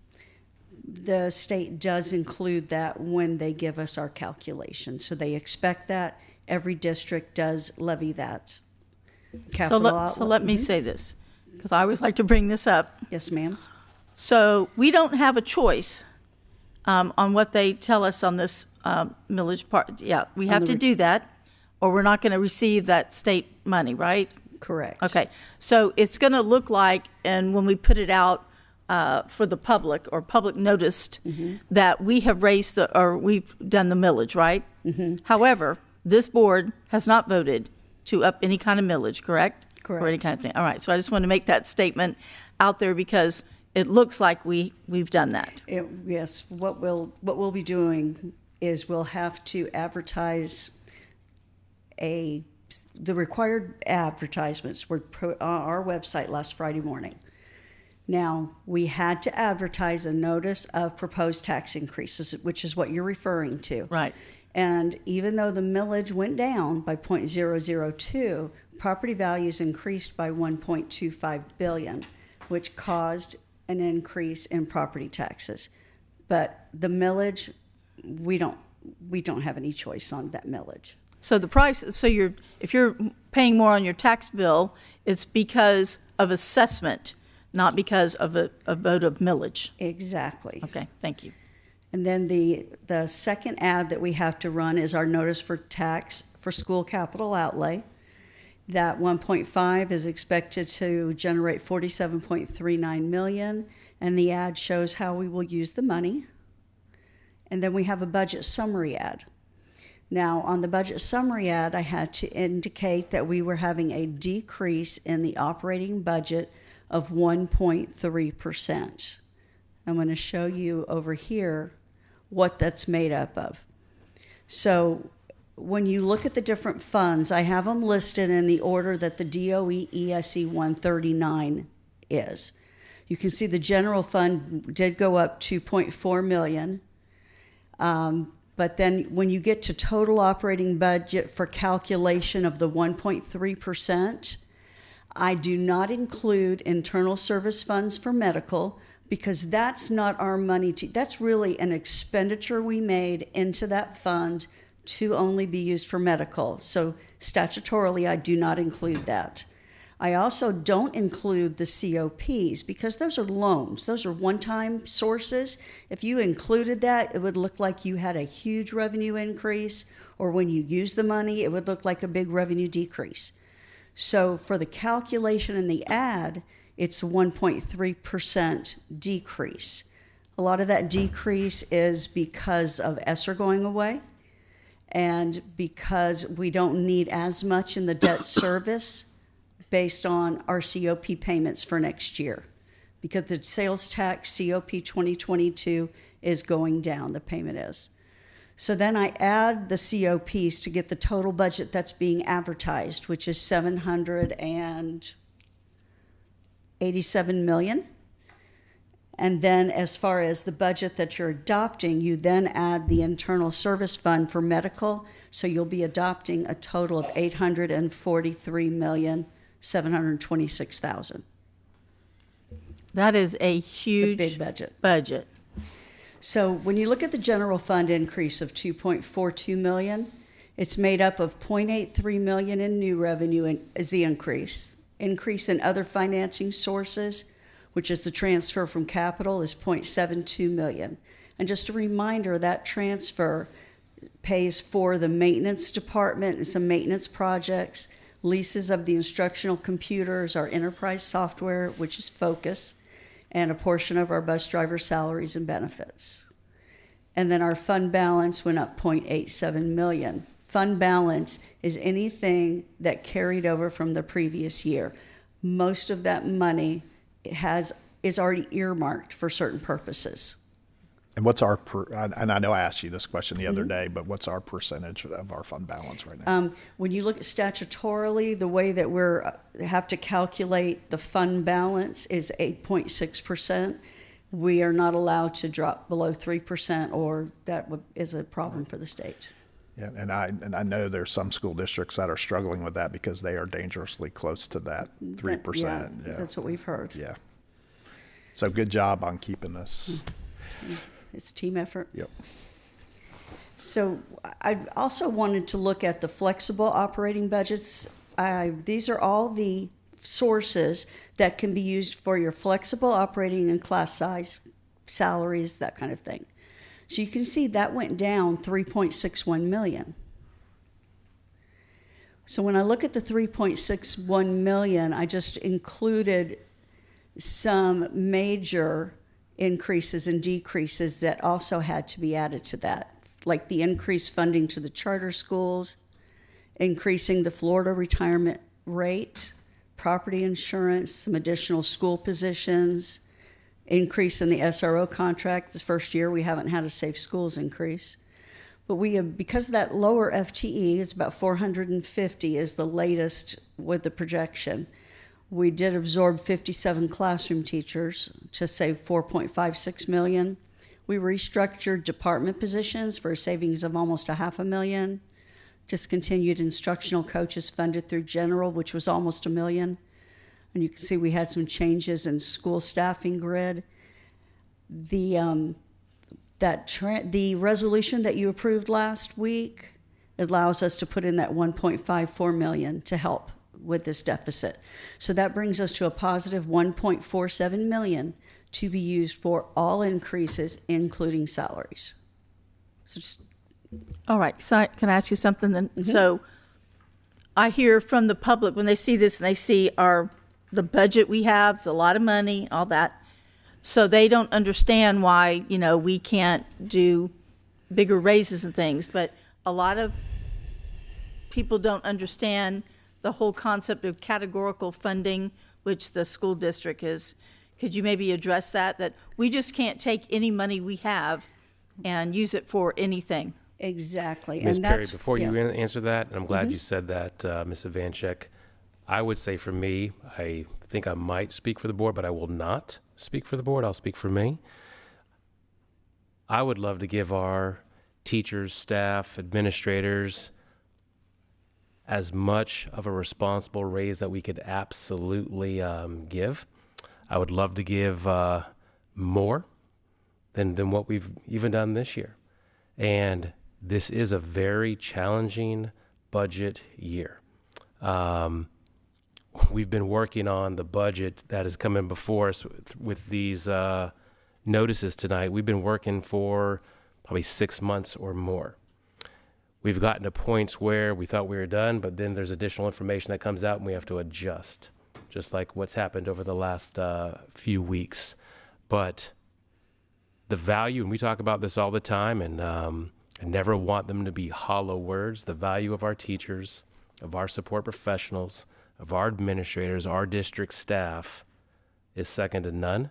Speaker 10: The state does include that when they give us our calculation. So they expect that. Every district does levy that.
Speaker 3: So let me say this, because I always like to bring this up.
Speaker 10: Yes, ma'am.
Speaker 3: So we don't have a choice on what they tell us on this millage part. Yeah, we have to do that, or we're not going to receive that state money, right?
Speaker 10: Correct.
Speaker 3: Okay, so it's going to look like, and when we put it out for the public or public noticed, that we have raised or we've done the millage, right? However, this board has not voted to up any kind of millage, correct?
Speaker 10: Correct.
Speaker 3: Or any kind of thing. All right, so I just want to make that statement out there because it looks like we've done that.
Speaker 10: Yes, what we'll be doing is we'll have to advertise the required advertisements were on our website last Friday morning. Now, we had to advertise a notice of proposed tax increases, which is what you're referring to.
Speaker 3: Right.
Speaker 10: And even though the millage went down by 0.002, property values increased by 1.25 billion, which caused an increase in property taxes. But the millage, we don't have any choice on that millage.
Speaker 3: So the price, so if you're paying more on your tax bill, it's because of assessment, not because of a vote of millage.
Speaker 10: Exactly.
Speaker 3: Okay, thank you.
Speaker 10: And then the second ad that we have to run is our notice for tax for school capital outlay. That 1.5 is expected to generate 47.39 million, and the ad shows how we will use the money. And then we have a budget summary ad. Now, on the budget summary ad, I had to indicate that we were having a decrease in the operating budget of 1.3%. I'm going to show you over here what that's made up of. So when you look at the different funds, I have them listed in the order that the DOE ESE 139 is. You can see the general fund did go up 2.4 million. But then when you get to total operating budget for calculation of the 1.3%, I do not include internal service funds for medical because that's not our money. That's really an expenditure we made into that fund to only be used for medical. So statutorily, I do not include that. I also don't include the COPs because those are loans. Those are one-time sources. If you included that, it would look like you had a huge revenue increase, or when you use the money, it would look like a big revenue decrease. So for the calculation in the ad, it's 1.3% decrease. A lot of that decrease is because of ESSER going away and because we don't need as much in the debt service based on our COP payments for next year, because the sales tax COP 2022 is going down, the payment is. So then I add the COPs to get the total budget that's being advertised, which is 787 million. And then as far as the budget that you're adopting, you then add the internal service fund for medical, so you'll be adopting a total of 843,726,000.
Speaker 3: That is a huge
Speaker 10: big budget. So when you look at the general fund increase of 2.42 million, it's made up of 0.83 million in new revenue is the increase. Increase in other financing sources, which is the transfer from capital, is 0.72 million. And just a reminder, that transfer pays for the maintenance department and some maintenance projects, leases of the instructional computers, our enterprise software, which is Focus, and a portion of our bus driver salaries and benefits. And then our fund balance went up 0.87 million. Fund balance is anything that carried over from the previous year. Most of that money is already earmarked for certain purposes.
Speaker 4: And what's our, and I know I asked you this question the other day, but what's our percentage of our fund balance right now?
Speaker 10: When you look at statutorily, the way that we have to calculate the fund balance is 8.6%. We are not allowed to drop below 3%, or that is a problem for the state.
Speaker 4: Yeah, and I know there's some school districts that are struggling with that because they are dangerously close to that 3%.
Speaker 10: Yeah, that's what we've heard.
Speaker 4: Yeah. So good job on keeping us.
Speaker 10: It's a team effort.
Speaker 4: Yep.
Speaker 10: So I also wanted to look at the flexible operating budgets. These are all the sources that can be used for your flexible operating and class size, salaries, that kind of thing. So you can see that went down 3.61 million. So when I look at the 3.61 million, I just included some major increases and decreases that also had to be added to that, like the increased funding to the charter schools, increasing the Florida retirement rate, property insurance, some additional school positions, increase in the SRO contract. This first year we haven't had a safe schools increase. But we have, because of that lower FTE, it's about 450 is the latest with the projection. We did absorb 57 classroom teachers to save 4.56 million. We restructured department positions for a savings of almost $500,000. Discontinued instructional coaches funded through general, which was almost $1 million. And you can see we had some changes in school staffing grid. The resolution that you approved last week allows us to put in that $1.54 million to help with this deficit. So that brings us to a positive $1.47 million to be used for all increases, including salaries. So just
Speaker 3: All right, so can I ask you something then? So I hear from the public when they see this and they see the budget we have, it's a lot of money, all that. So they don't understand why, we can't do bigger raises and things, but a lot of people don't understand the whole concept of categorical funding, which the school district is. Could you maybe address that we just can't take any money we have and use it for anything?
Speaker 10: exactly.
Speaker 6: Ms.
Speaker 10: And
Speaker 6: Perry,
Speaker 10: that's
Speaker 6: before you
Speaker 10: yeah.
Speaker 6: answer that, and I'm glad you said that, Ms. Ivanchek, I would say for me, I think I might speak for the board, but I will not speak for the board. I'll speak for me. I would love to give our teachers, staff, administrators as much of a responsible raise that we could absolutely give. I would love to give more than what we've even done this year. And this is a very challenging budget year. We've been working on the budget that is coming before us with these notices tonight. We've been working for probably 6 months or more. We've gotten to points where we thought we were done, but then there's additional information that comes out and we have to adjust, just like what's happened over the last few weeks. But the value, and we talk about this all the time, and I never want them to be hollow words, the value of our teachers, of our support professionals, of our administrators, our district staff is second to none.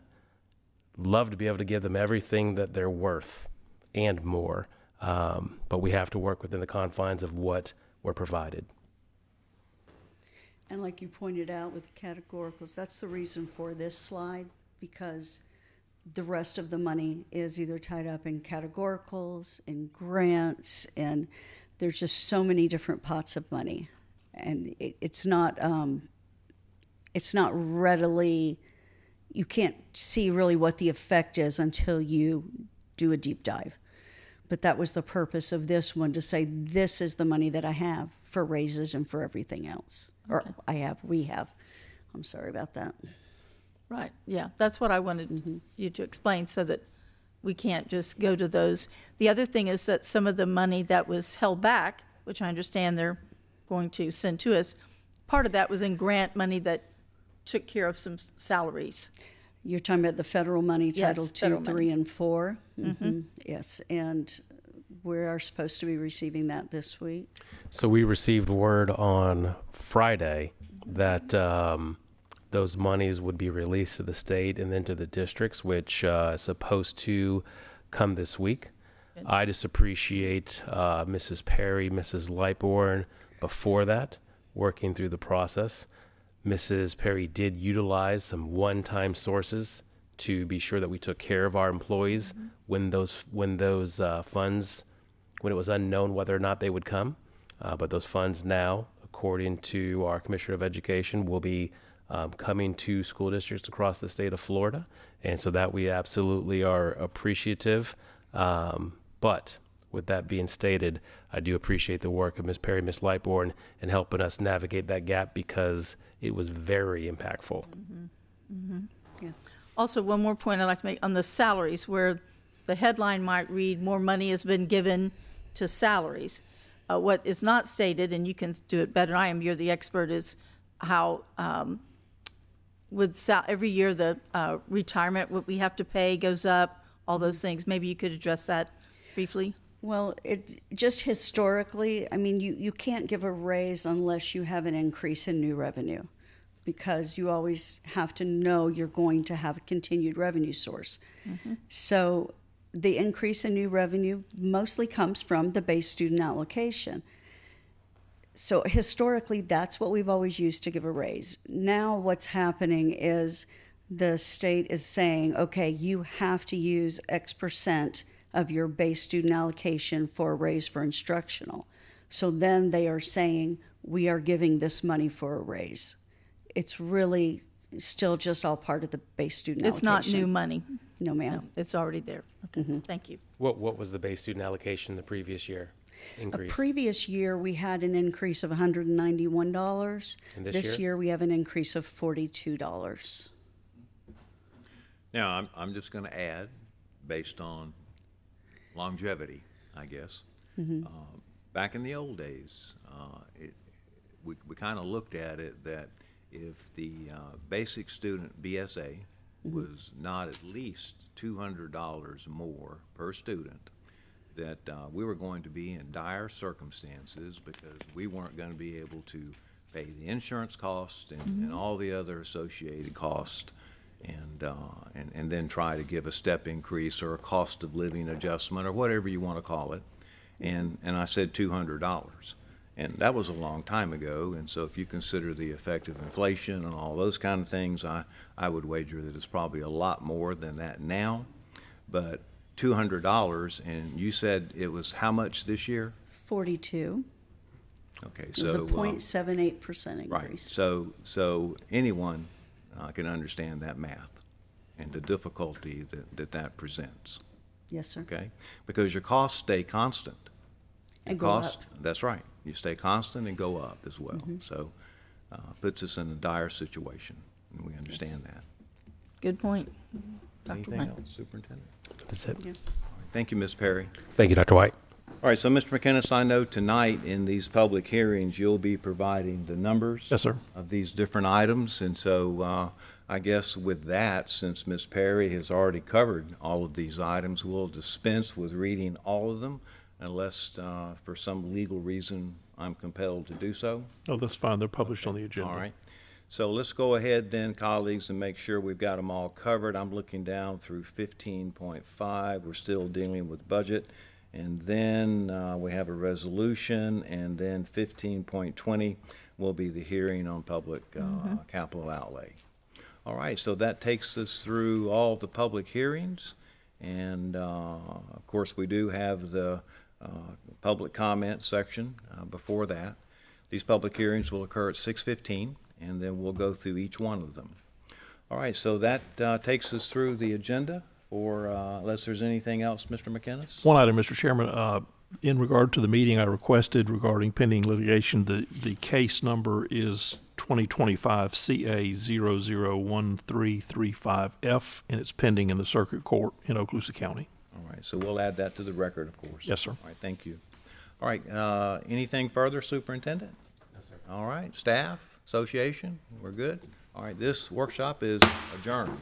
Speaker 6: Love to be able to give them everything that they're worth and more. But we have to work within the confines of what we're provided.
Speaker 10: And like you pointed out with the categoricals, that's the reason for this slide, because the rest of the money is either tied up in categoricals, in grants, and there's just so many different pots of money. And it's not readily, you can't see really what the effect is until you do a deep dive. But that was the purpose of this one, to say this is the money that I have for raises and for everything else.
Speaker 3: Okay.
Speaker 10: Or we have. I'm sorry about that.
Speaker 3: Right, yeah, that's what I wanted you to explain, so that we can't just go to those. The other thing is that some of the money that was held back, which I understand they're going to send to us, part of that was in grant money that took care of some salaries.
Speaker 10: You're talking about the federal money,
Speaker 3: Yes,
Speaker 10: Title II,
Speaker 3: federal
Speaker 10: 3,
Speaker 3: money.
Speaker 10: and 4? Mm-hmm. Yes, and we are supposed to be receiving that this week.
Speaker 6: So we received word on Friday that those monies would be released to the state and then to the districts, which is supposed to come this week. I just appreciate Mrs. Perry, Mrs. Lightborn before that, working through the process. Mrs. Perry did utilize some one-time sources to be sure that we took care of our employees when those funds, when it was unknown whether or not they would come. But those funds now, according to our Commissioner of Education, will be coming to school districts across the state of Florida. And so that we absolutely are appreciative. But with that being stated, I do appreciate the work of Ms. Perry, Ms. Lightborn, in helping us navigate that gap, because it was very impactful.
Speaker 10: Yes.
Speaker 3: Also, one more point I'd like to make on the salaries, where the headline might read, more money has been given to salaries. What is not stated, and you can do it better than I am, you're the expert, is how every year the retirement, what we have to pay goes up, all those things. Maybe you could address that briefly.
Speaker 10: Well, it just historically, I mean, you can't give a raise unless you have an increase in new revenue, because you always have to know you're going to have a continued revenue source. So the increase in new revenue mostly comes from the base student allocation. So historically, that's what we've always used to give a raise. Now what's happening is the state is saying, okay, you have to use X percent of your base student allocation for a raise for instructional. So then they are saying, we are giving this money for a raise. It's really still just all part of the base student
Speaker 3: It's
Speaker 10: allocation.
Speaker 3: not new money.
Speaker 10: No,
Speaker 3: No,
Speaker 10: ma'am.
Speaker 3: it's already there. Okay, thank you.
Speaker 6: What was the base student allocation the previous year
Speaker 10: A
Speaker 6: increase?
Speaker 10: previous year, we had an increase of $191.
Speaker 6: And this year?
Speaker 10: year, we have an increase of $42.
Speaker 1: Now, I'm just going to add, based on longevity, I guess. Back in the old days, we kind of looked at it that if the basic student BSA was not at least $200 more per student, that we were going to be in dire circumstances because we weren't going to be able to pay the insurance costs and all the other associated costs, and then try to give a step increase or a cost of living adjustment or whatever you want to call it. And I said $200. And that was a long time ago, and so if you consider the effect of inflation and all those kind of things, I would wager that it's probably a lot more than that now. But $200, and you said it was how much this year?
Speaker 10: 42.
Speaker 1: Okay,
Speaker 10: It was a
Speaker 1: so
Speaker 10: 0.78%
Speaker 1: right.
Speaker 10: increase.
Speaker 1: So anyone can understand that math and the difficulty that presents.
Speaker 10: Yes, sir.
Speaker 1: Okay, because your costs stay constant.
Speaker 10: And
Speaker 1: Your
Speaker 10: go
Speaker 1: cost-
Speaker 10: up.
Speaker 1: That's right. You stay constant and go up as well. So puts us in a dire situation, and we understand that.
Speaker 3: Good point. Dr.
Speaker 1: Anything
Speaker 3: White.
Speaker 1: else, Superintendent?
Speaker 6: That's it.
Speaker 10: Yeah.
Speaker 1: Thank you, Ms. Perry.
Speaker 6: Thank you, Dr. White.
Speaker 1: All right, so Mr. McInnes, I know tonight in these public hearings, you'll be providing the numbers
Speaker 7: Yes, sir.
Speaker 1: of these different items. And so I guess with that, since Ms. Perry has already covered all of these items, we'll dispense with reading all of them unless for some legal reason I'm compelled to do so.
Speaker 7: Oh, that's fine. They're published on the agenda.
Speaker 1: All right. So let's go ahead then, colleagues, and make sure we've got them all covered. I'm looking down through 15.5. We're still dealing with budget. And then we have a resolution, and then 15.20 will be the hearing on public capital outlay. All right, so that takes us through all of the public hearings. And of course, we do have the public comment section before that. These public hearings will occur at 6:15, and then we'll go through each one of them. All right, so that takes us through the agenda, or unless there's anything else, Mr. McInnes?
Speaker 7: One item, Mr. Chairman, in regard to the meeting I requested regarding pending litigation, the case number is 2025 CA 001335F, and it's pending in the Circuit Court in Okaloosa County.
Speaker 1: All right, so we'll add that to the record, of course.
Speaker 7: Yes, sir.
Speaker 1: All right, thank you. All right, anything further, Superintendent? No, sir. All right, staff, association, we're good? All right, this workshop is adjourned.